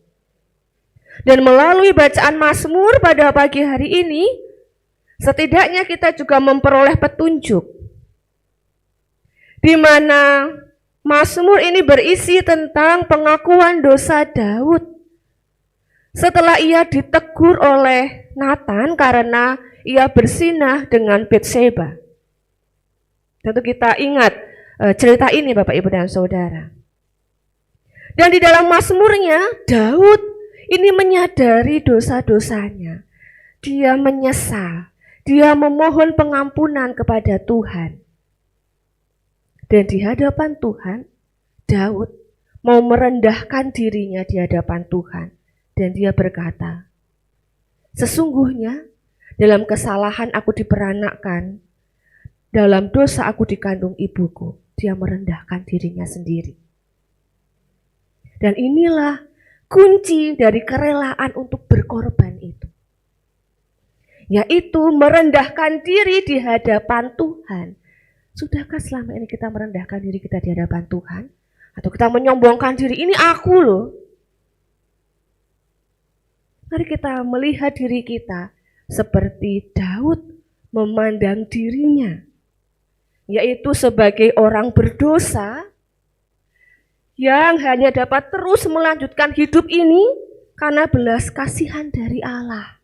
Dan melalui bacaan Mazmur pada pagi hari ini, setidaknya kita juga memperoleh petunjuk di mana Mazmur ini berisi tentang pengakuan dosa Daud setelah ia ditegur oleh Nathan karena ia berzinah dengan Batseba. Tentu kita ingat cerita ini Bapak, Ibu, dan Saudara. Dan di dalam Mazmurnya Daud ini menyadari dosa-dosanya. Dia menyesal. Dia memohon pengampunan kepada Tuhan. Dan di hadapan Tuhan, Daud mau merendahkan dirinya di hadapan Tuhan. Dan dia berkata, sesungguhnya dalam kesalahan aku diperanakkan, dalam dosa aku dikandung ibuku. Dia merendahkan dirinya sendiri. Dan inilah kunci dari kerelaan untuk berkorban itu, yaitu merendahkan diri di hadapan Tuhan. Sudahkah selama ini kita merendahkan diri kita di hadapan Tuhan? Atau kita menyombongkan diri, ini aku loh. Mari kita melihat diri kita seperti Daud memandang dirinya, yaitu sebagai orang berdosa yang hanya dapat terus melanjutkan hidup ini karena belas kasihan dari Allah.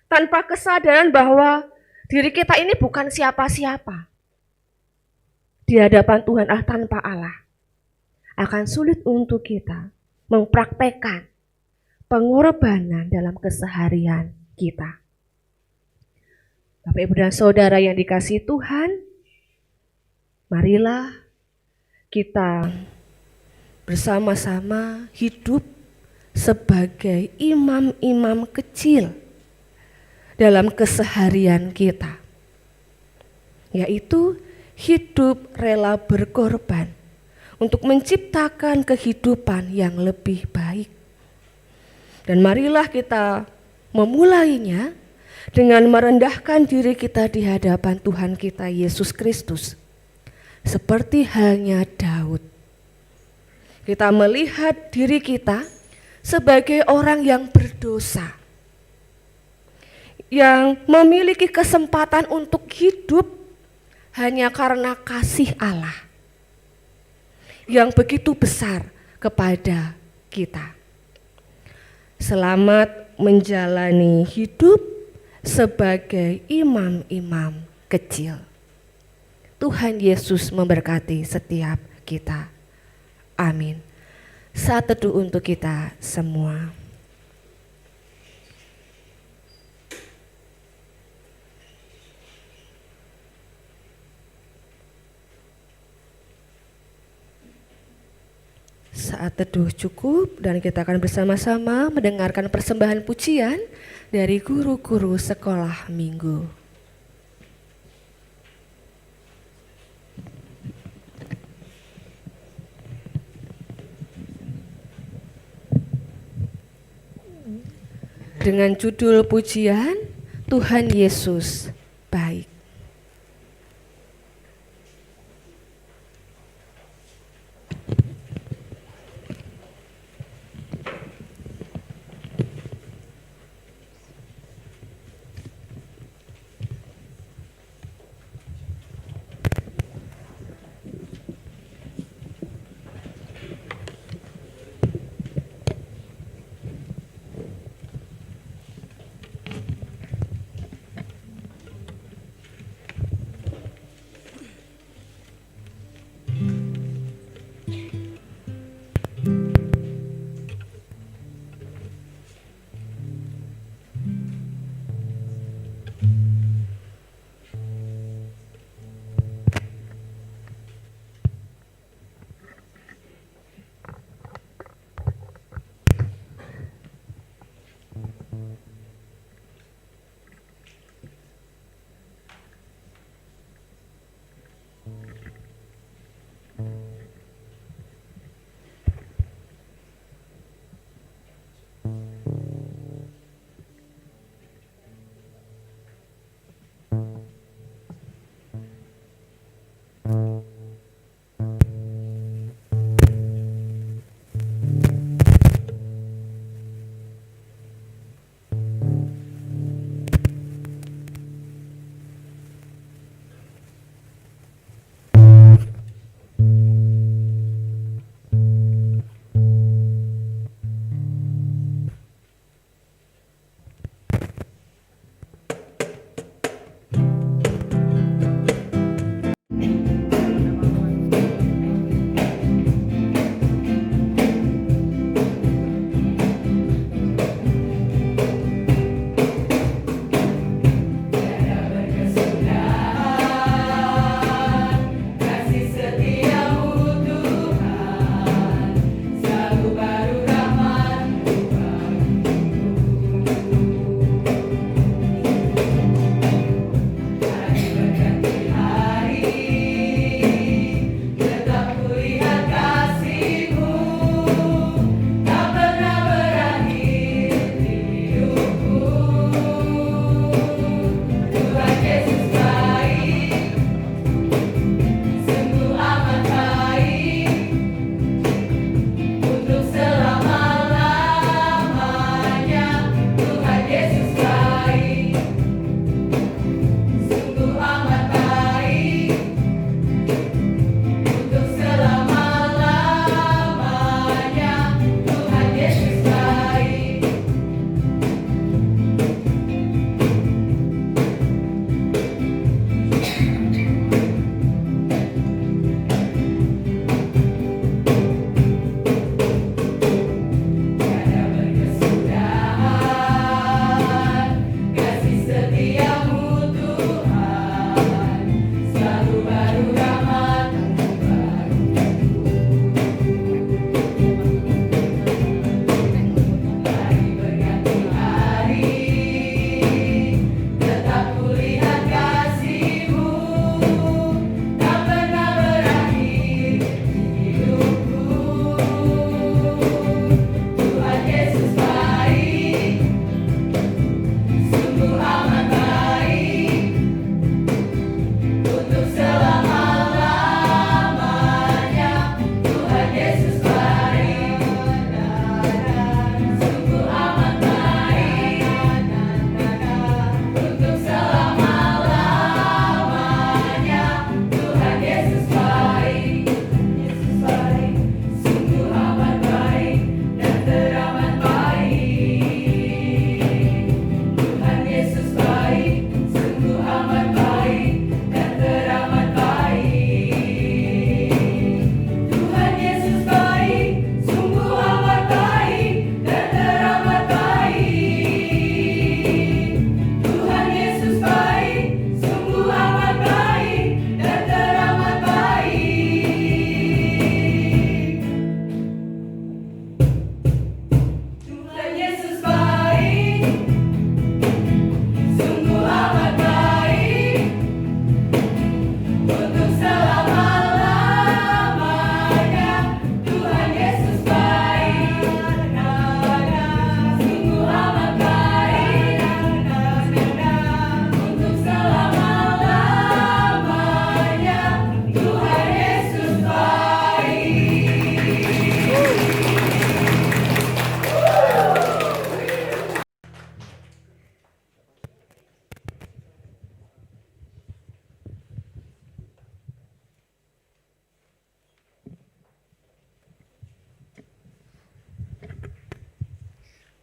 Tanpa kesadaran bahwa diri kita ini bukan siapa-siapa. Di hadapan Tuhan tanpa Allah. Akan sulit untuk kita mempraktekkan pengorbanan dalam keseharian kita. Bapak, Ibu, dan Saudara yang dikasihi Tuhan, marilah kita bersama-sama hidup sebagai imam-imam kecil dalam keseharian kita, yaitu hidup rela berkorban untuk menciptakan kehidupan yang lebih baik. Dan marilah kita memulainya dengan merendahkan diri kita di hadapan Tuhan kita Yesus Kristus. Seperti halnya Daud, kita melihat diri kita sebagai orang yang berdosa, yang memiliki kesempatan untuk hidup hanya karena kasih Allah yang begitu besar kepada kita. Selamat menjalani hidup sebagai imam-imam kecil. Tuhan Yesus memberkati setiap kita. Amin. Saat teduh untuk kita semua. Saat teduh cukup dan kita akan bersama-sama mendengarkan persembahan pujian dari guru-guru sekolah minggu. Dengan judul pujian, Tuhan Yesus baik.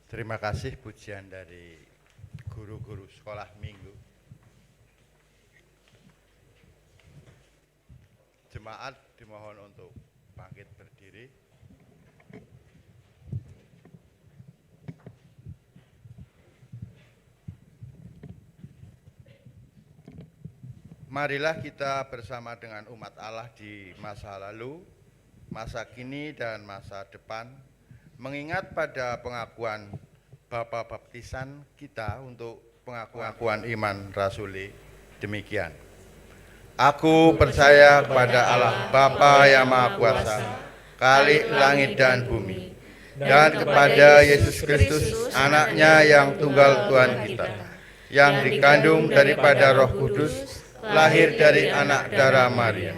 Terima kasih pujian dari guru-guru sekolah minggu. Jemaat dimohon untuk bangkit berdiri. Marilah kita bersama dengan umat Allah di masa lalu, masa kini, dan masa depan, mengingat pada pengakuan Bapa Baptisan kita untuk pengakuan iman rasuli demikian. Aku percaya kepada Allah Bapa yang Maha Kuasa, Khalik langit dan bumi, dan kepada Yesus Kristus, anaknya yang tunggal Tuhan kita, yang dikandung daripada Roh Kudus, lahir dari anak darah Maria,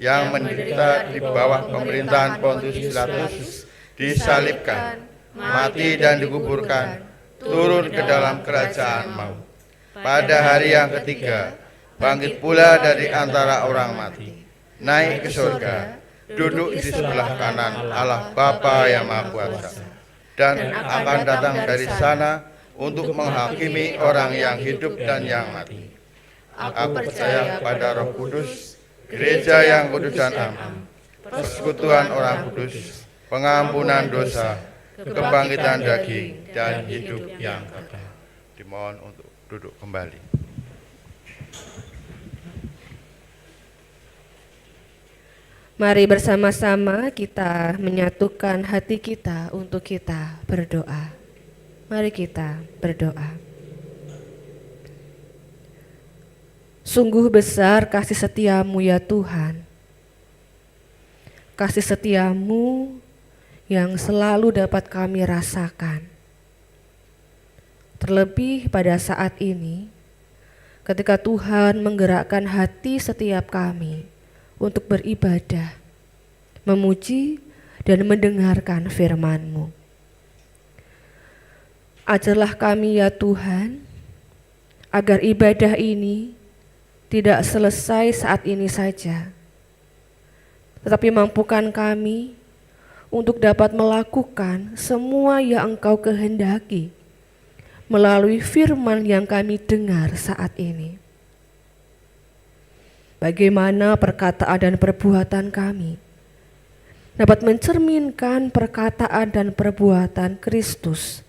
yang menderita di bawah pemerintahan Pontius Pilatus, disalibkan, mati dan dikuburkan, turun ke dalam kerajaan maut. Pada hari yang ketiga, bangkit pula dari antara orang mati, naik ke surga, duduk di sebelah kanan Allah Bapa yang Maha Kuasa, dan akan datang dari sana untuk menghakimi orang yang hidup dan yang mati. Aku percaya pada Roh Kudus, gereja yang kudus dan am, persekutuan orang kudus, pengampunan dosa, kebangkitan daging, dan hidup yang kekal. Dimohon untuk duduk kembali. Mari bersama-sama kita menyatukan hati kita untuk kita berdoa. Mari kita berdoa. Sungguh besar kasih setiamu ya Tuhan. Kasih setiamu yang selalu dapat kami rasakan. Terlebih pada saat ini, ketika Tuhan menggerakkan hati setiap kami untuk beribadah, memuji dan mendengarkan firman-Mu. Ajarlah kami ya Tuhan, agar ibadah ini tidak selesai saat ini saja, tetapi mampukan kami untuk dapat melakukan semua yang Engkau kehendaki melalui firman yang kami dengar saat ini. Bagaimana perkataan dan perbuatan kami dapat mencerminkan perkataan dan perbuatan Kristus.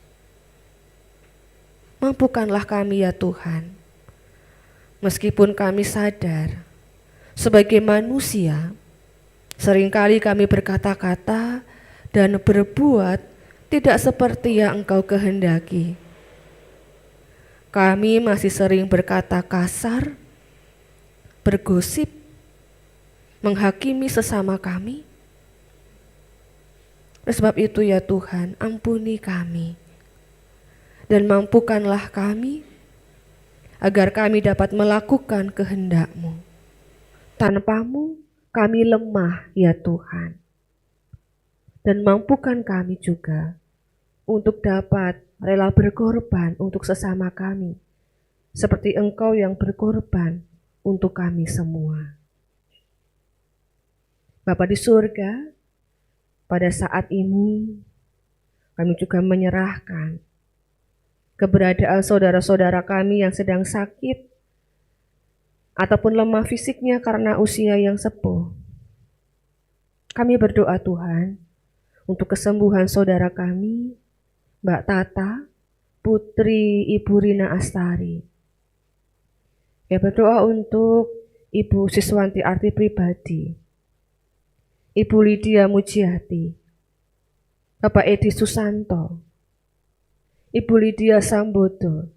Mampukanlah kami ya Tuhan, meskipun kami sadar sebagai manusia, seringkali kami berkata-kata dan berbuat tidak seperti yang Engkau kehendaki. Kami masih sering berkata kasar, bergosip, menghakimi sesama kami. Oleh sebab itu ya Tuhan, ampuni kami dan mampukanlah kami agar kami dapat melakukan kehendak-Mu. Tanpa-Mu kami lemah ya Tuhan. Dan mampukan kami juga untuk dapat rela berkorban untuk sesama kami, seperti Engkau yang berkorban untuk kami semua. Bapa di surga, pada saat ini kami juga menyerahkan keberadaan saudara-saudara kami yang sedang sakit ataupun lemah fisiknya karena usia yang sepuh. Kami berdoa Tuhan untuk kesembuhan saudara kami, Mbak Tata, putri Ibu Rina Astari. Ya, berdoa untuk Ibu Siswanti Arti Pribadi, Ibu Lydia Mujiati, Bapak Edi Susanto, Ibu Lydia Sambodo,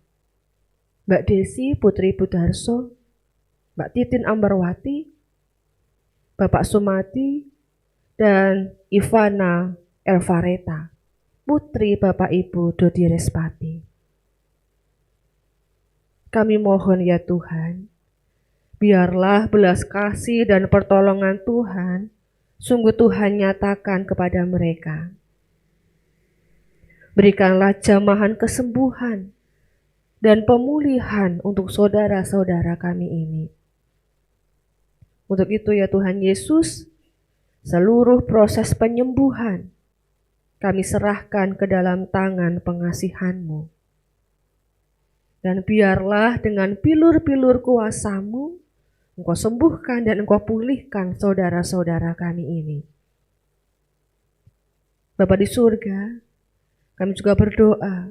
Mbak Desi Putri Budarso, Mbak Titin Ambarwati, Bapak Sumati, dan Ivana Elvareta, putri Bapak Ibu Dodi Respati. Kami mohon ya Tuhan, biarlah belas kasih dan pertolongan Tuhan sungguh Tuhan nyatakan kepada mereka. Berikanlah jamahan kesembuhan dan pemulihan untuk saudara-saudara kami ini. Untuk itu ya Tuhan Yesus, seluruh proses penyembuhan kami serahkan ke dalam tangan pengasihan-Mu. Dan biarlah dengan pilur-pilur kuasa-Mu, Engkau sembuhkan dan Engkau pulihkan saudara-saudara kami ini. Bapa di surga, kami juga berdoa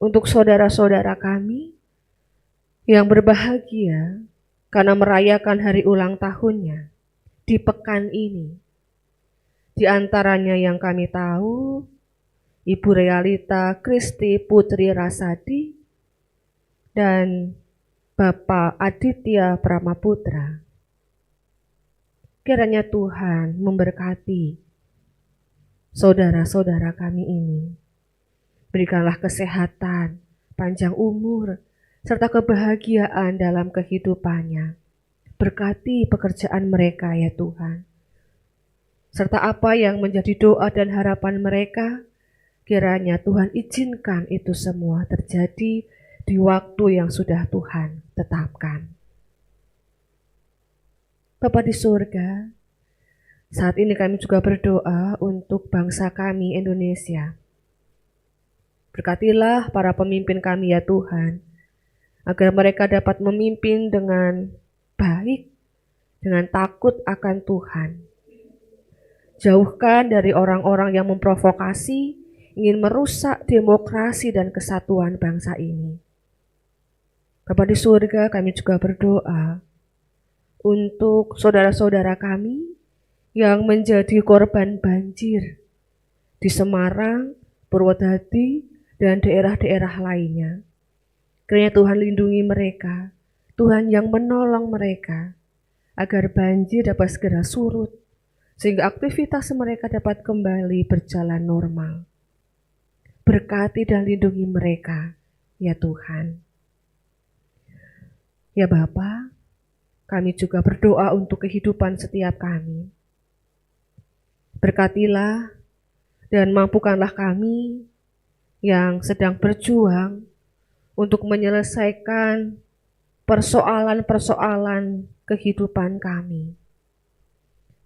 untuk saudara-saudara kami yang berbahagia karena merayakan hari ulang tahunnya di pekan ini. Di antaranya yang kami tahu, Ibu Realita Kristi Putri Rasadi dan Bapak Aditya Pramaputra. Kiranya Tuhan memberkati saudara-saudara kami ini. Berikanlah kesehatan, panjang umur, serta kebahagiaan dalam kehidupannya. Berkati pekerjaan mereka ya Tuhan. Serta apa yang menjadi doa dan harapan mereka, kiranya Tuhan izinkan itu semua terjadi di waktu yang sudah Tuhan tetapkan. Bapa di surga, saat ini kami juga berdoa untuk bangsa kami Indonesia. Berkatilah para pemimpin kami ya Tuhan, agar mereka dapat memimpin dengan baik, dengan takut akan Tuhan. Jauhkan dari orang-orang yang memprovokasi, ingin merusak demokrasi dan kesatuan bangsa ini. Bapa di surga, kami juga berdoa untuk saudara-saudara kami yang menjadi korban banjir di Semarang, Purwodadi, dan daerah-daerah lainnya. Kiranya Tuhan lindungi mereka, Tuhan yang menolong mereka, agar banjir dapat segera surut, sehingga aktivitas mereka dapat kembali berjalan normal. Berkati dan lindungi mereka, ya Tuhan. Ya Bapa, kami juga berdoa untuk kehidupan setiap kami. Berkatilah dan mampukanlah kami yang sedang berjuang untuk menyelesaikan persoalan-persoalan kehidupan kami.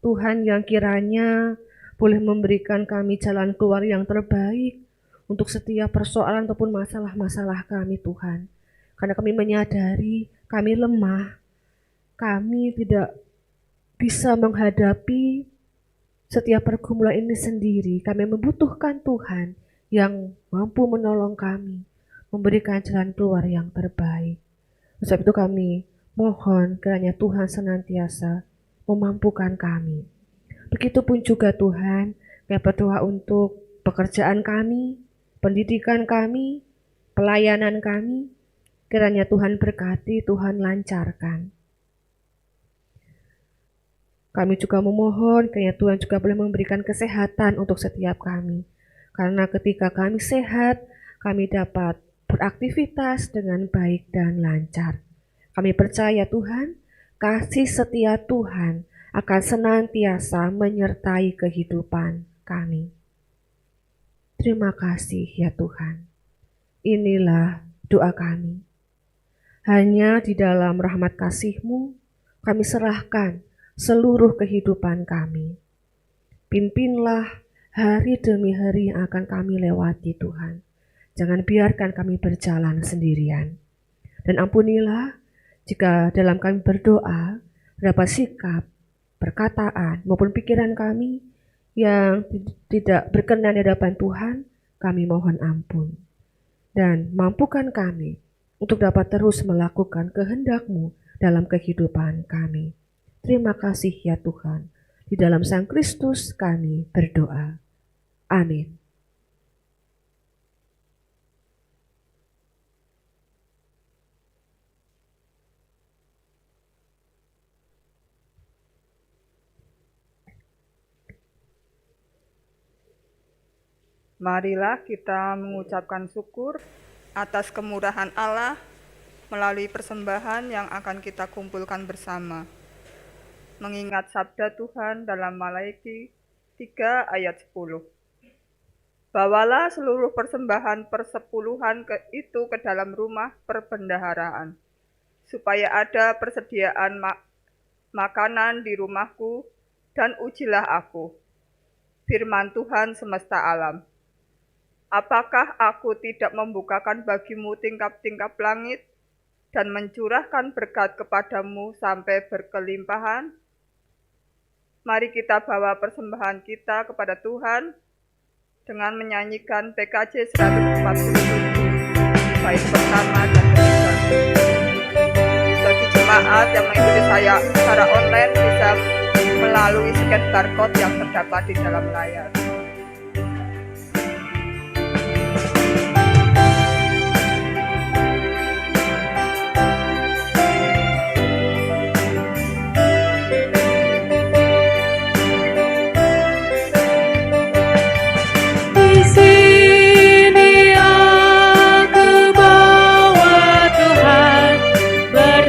Tuhan yang kiranya boleh memberikan kami jalan keluar yang terbaik untuk setiap persoalan ataupun masalah-masalah kami Tuhan. Karena kami menyadari kami lemah, kami tidak bisa menghadapi setiap pergumulan ini sendiri. Kami membutuhkan Tuhan yang mampu menolong kami, memberikan jalan keluar yang terbaik. Sebab itu kami mohon kiranya Tuhan senantiasa memampukan kami. Begitupun juga Tuhan, kami berdoa untuk pekerjaan kami, pendidikan kami, pelayanan kami. Kiranya Tuhan berkati, Tuhan lancarkan. Kami juga memohon kiranya Tuhan juga boleh memberikan kesehatan untuk setiap kami. Karena ketika kami sehat, kami dapat beraktivitas dengan baik dan lancar. Kami percaya Tuhan, kasih setia Tuhan akan senantiasa menyertai kehidupan kami. Terima kasih ya Tuhan. Inilah doa kami. Hanya di dalam rahmat kasih-Mu, kami serahkan seluruh kehidupan kami. Pimpinlah hari demi hari yang akan kami lewati Tuhan. Jangan biarkan kami berjalan sendirian. Dan ampunilah jika dalam kami berdoa, terdapat sikap, perkataan maupun pikiran kami yang tidak berkenan di hadapan Tuhan, kami mohon ampun. Dan mampukan kami untuk dapat terus melakukan kehendak-Mu dalam kehidupan kami. Terima kasih ya Tuhan. Di dalam Sang Kristus kami berdoa. Amin. Marilah kita mengucapkan syukur atas kemurahan Allah melalui persembahan yang akan kita kumpulkan bersama. Mengingat sabda Tuhan dalam Malaiki 3 ayat 10. Bawalah seluruh persembahan persepuluhan itu ke dalam rumah perbendaharaan, supaya ada persediaan makanan di rumahku, dan ujilah aku. firman Tuhan semesta alam. Apakah aku tidak membukakan bagimu tingkap-tingkap langit dan mencurahkan berkat kepadamu sampai berkelimpahan? Mari kita bawa persembahan kita kepada Tuhan dengan menyanyikan PKJ 147, bait pertama dan ketiga. Bagi jemaat yang mengikuti saya secara online bisa melalui scan barcode yang terdapat di dalam layar.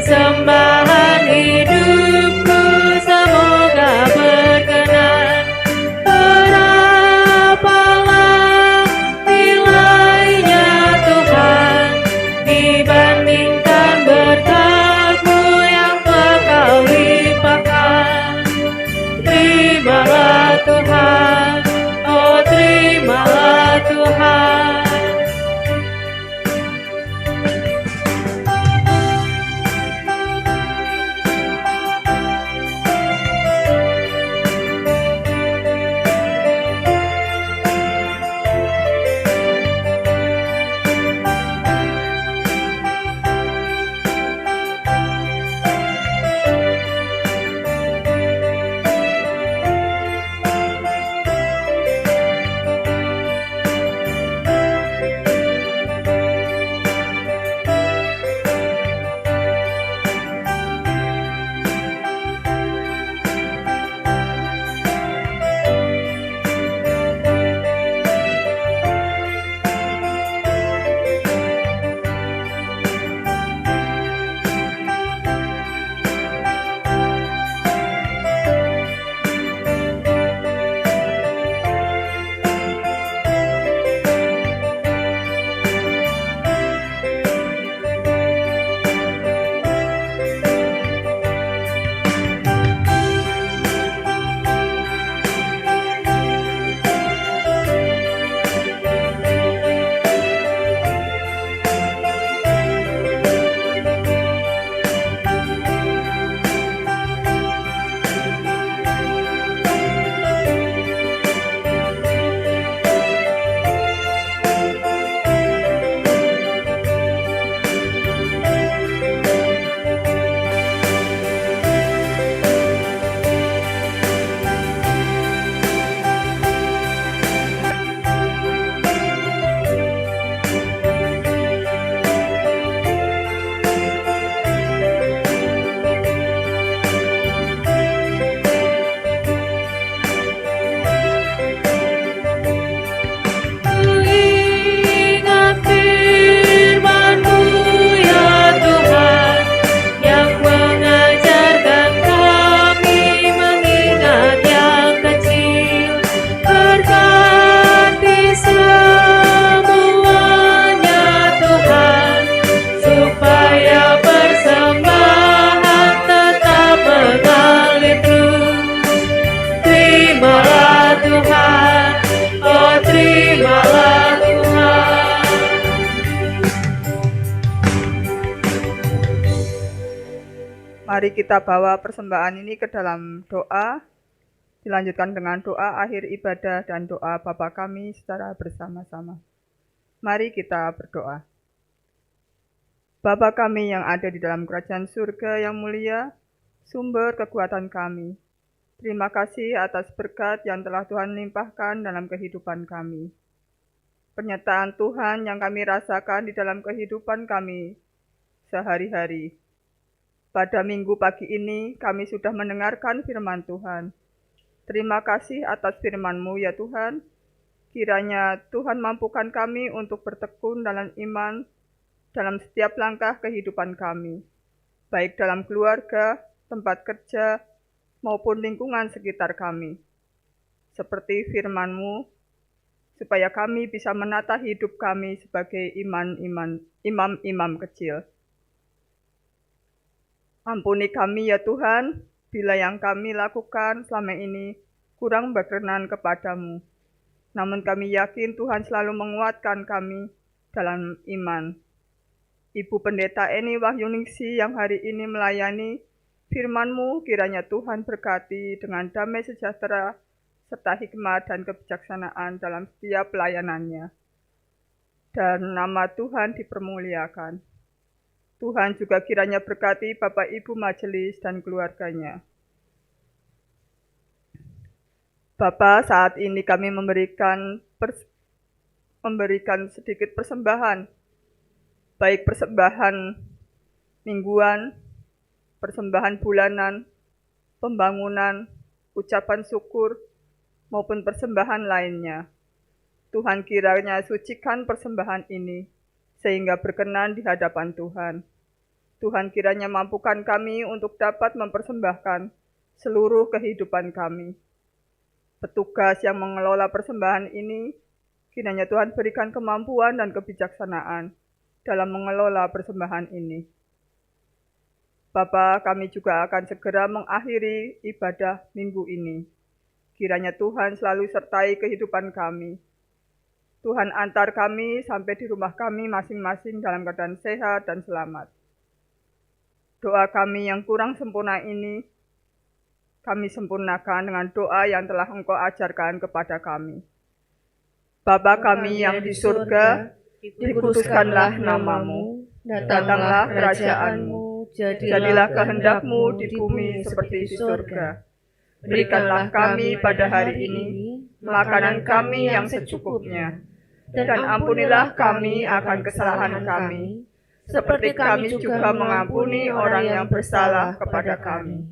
Persembahan hidupku semoga berkenan. Berapalah nilainya Tuhan dibandingkan berkat-Mu yang Engkau limpahkan. Terimalah Tuhan, oh terimalah Tuhan. Mari kita bawa persembahan ini ke dalam doa, dilanjutkan dengan doa akhir ibadah dan doa Bapa kami secara bersama-sama. Mari kita berdoa. Bapa kami yang ada di dalam kerajaan surga yang mulia, sumber kekuatan kami. Terima kasih atas berkat yang telah Tuhan limpahkan dalam kehidupan kami. Pernyataan Tuhan yang kami rasakan di dalam kehidupan kami sehari-hari. Pada minggu pagi ini kami sudah mendengarkan firman Tuhan. Terima kasih atas firman-Mu ya Tuhan. Kiranya Tuhan mampukan kami untuk bertekun dalam iman dalam setiap langkah kehidupan kami, baik dalam keluarga, tempat kerja, maupun lingkungan sekitar kami. Seperti firman-Mu, supaya kami bisa menata hidup kami sebagai imam-imam kecil. Ampuni kami ya Tuhan, bila yang kami lakukan selama ini kurang berkenan kepadamu. Namun kami yakin Tuhan selalu menguatkan kami dalam iman. Ibu Pendeta Eni Wahyuningsi yang hari ini melayani firman-Mu, kiranya Tuhan berkati dengan damai sejahtera serta hikmat dan kebijaksanaan dalam setiap pelayanannya. Dan nama Tuhan dipermuliakan. Tuhan juga kiranya berkati Bapak Ibu Majelis dan keluarganya. Bapak, saat ini kami memberikan sedikit persembahan, baik persembahan mingguan, persembahan bulanan, pembangunan, ucapan syukur, maupun persembahan lainnya. Tuhan kiranya sucikan persembahan ini, sehingga berkenan di hadapan Tuhan. Tuhan kiranya mampukan kami untuk dapat mempersembahkan seluruh kehidupan kami. Petugas yang mengelola persembahan ini, kiranya Tuhan berikan kemampuan dan kebijaksanaan dalam mengelola persembahan ini. Bapa, kami juga akan segera mengakhiri ibadah minggu ini. Kiranya Tuhan selalu sertai kehidupan kami. Tuhan antar kami sampai di rumah kami masing-masing dalam keadaan sehat dan selamat. Doa kami yang kurang sempurna ini, kami sempurnakan dengan doa yang telah Engkau ajarkan kepada kami. Bapa kami yang di surga, dikuduskanlah nama-Mu, datanglah kerajaan-Mu, jadilah kehendak-Mu di bumi seperti di surga. Berikanlah kami pada hari ini makanan kami yang secukupnya, dan ampunilah kami akan kesalahan kami, seperti kami juga mengampuni orang yang bersalah kepada kami.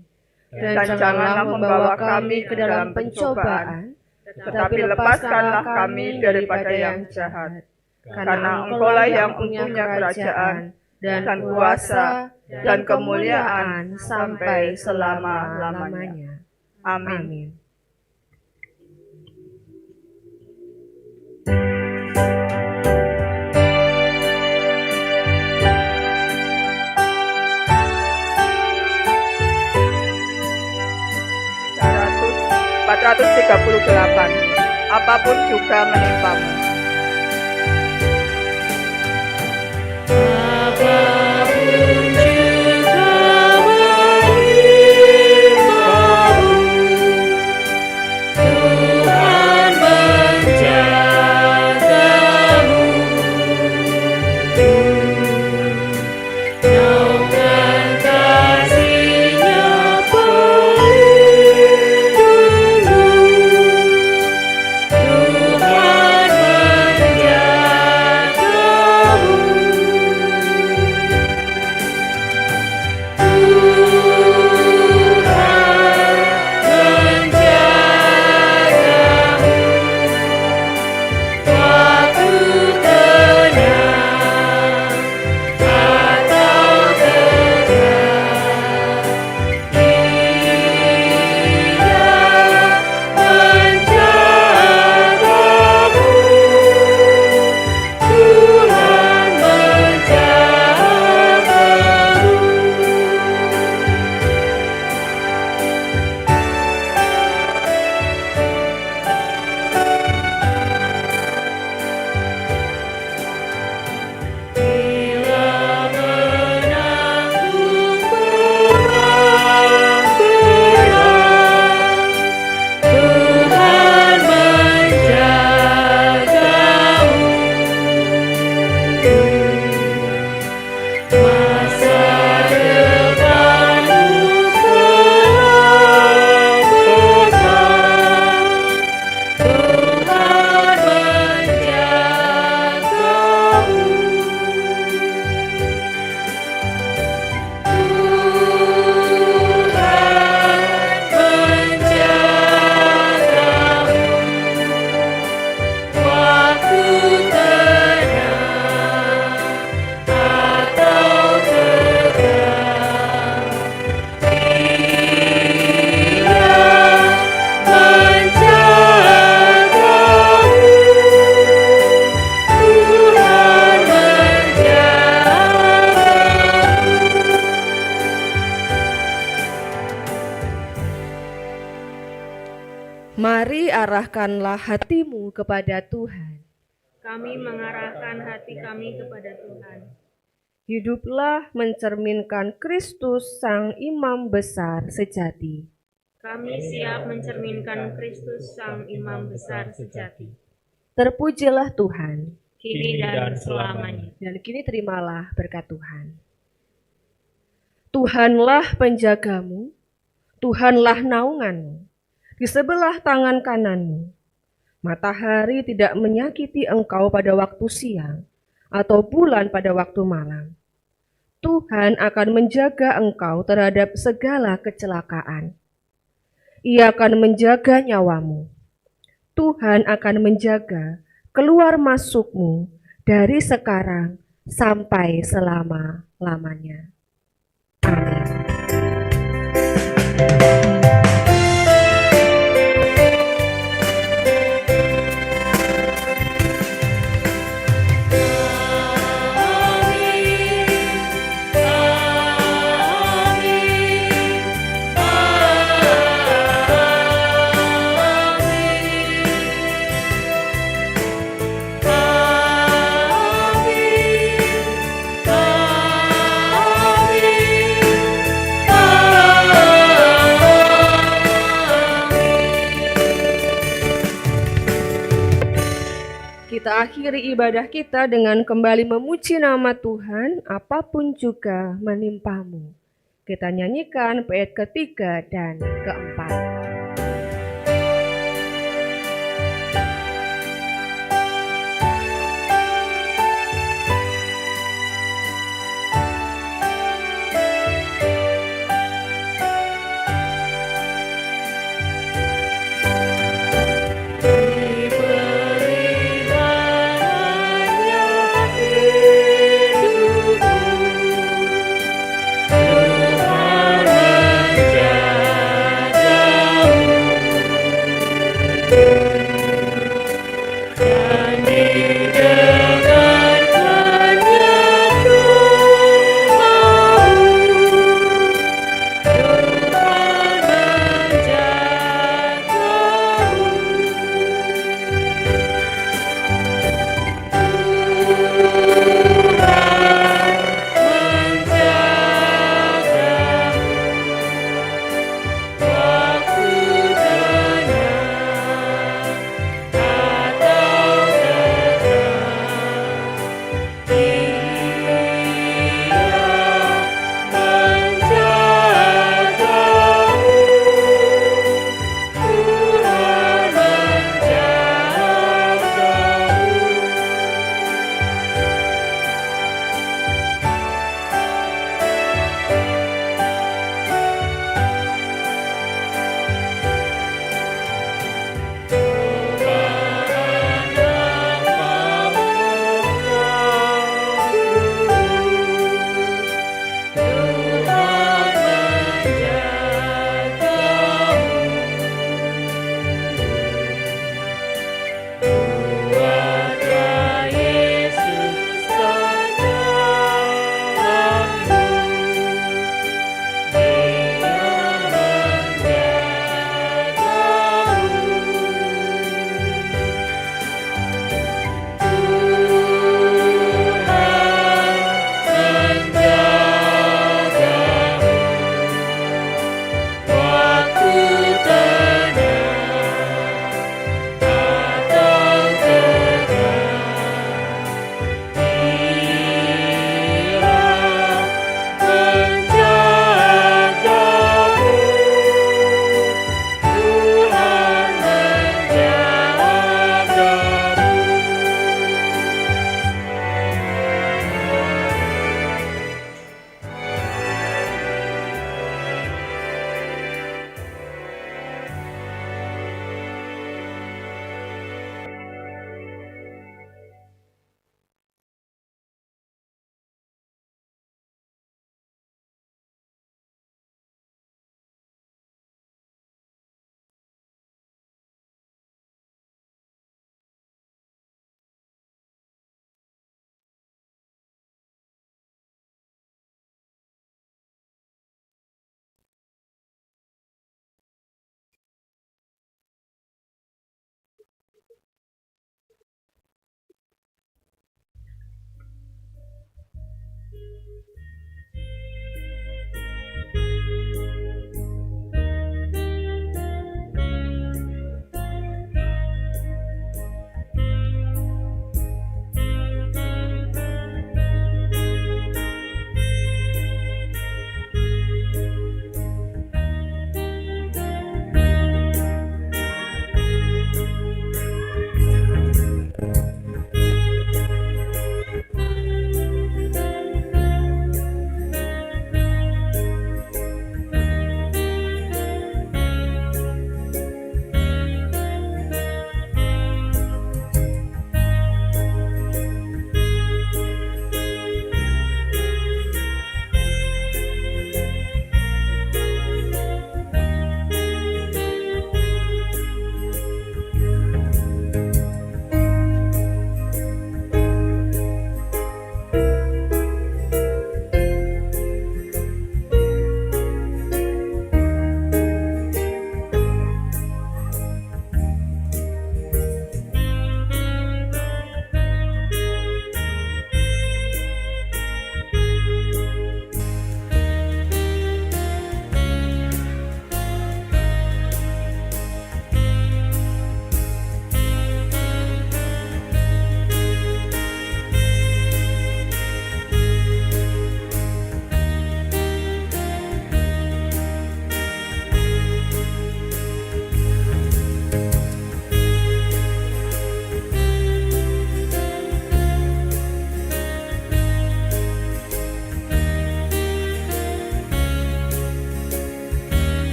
Dan janganlah membawa kami ke dalam pencobaan, tetapi lepaskanlah kami daripada yang jahat. Karena Engkaulah yang mempunyai kerajaan, dan kuasa, dan kemuliaan sampai selama-lamanya. Amin. Apapun juga menimpamu. arahkanlah hatimu kepada Tuhan. Kami mengarahkan hati kami kepada Tuhan. Hiduplah mencerminkan Kristus Sang Imam Besar sejati. Kami siap mencerminkan Kristus Sang Imam Besar sejati. Terpujilah Tuhan, Kini dan selamanya. dan kini terimalah berkat Tuhan. Tuhanlah penjagamu, Tuhanlah naunganmu, di sebelah tangan kananmu. Matahari tidak menyakiti engkau pada waktu siang, atau bulan pada waktu malam. Tuhan akan menjaga engkau terhadap segala kecelakaan. Ia akan menjaga nyawamu. Tuhan akan menjaga keluar masukmu dari sekarang sampai selama-lamanya. Amin. Kita akhiri ibadah kita dengan kembali memuji nama Tuhan, apapun juga menimpamu. Kita nyanyikan bait ketiga dan keempat.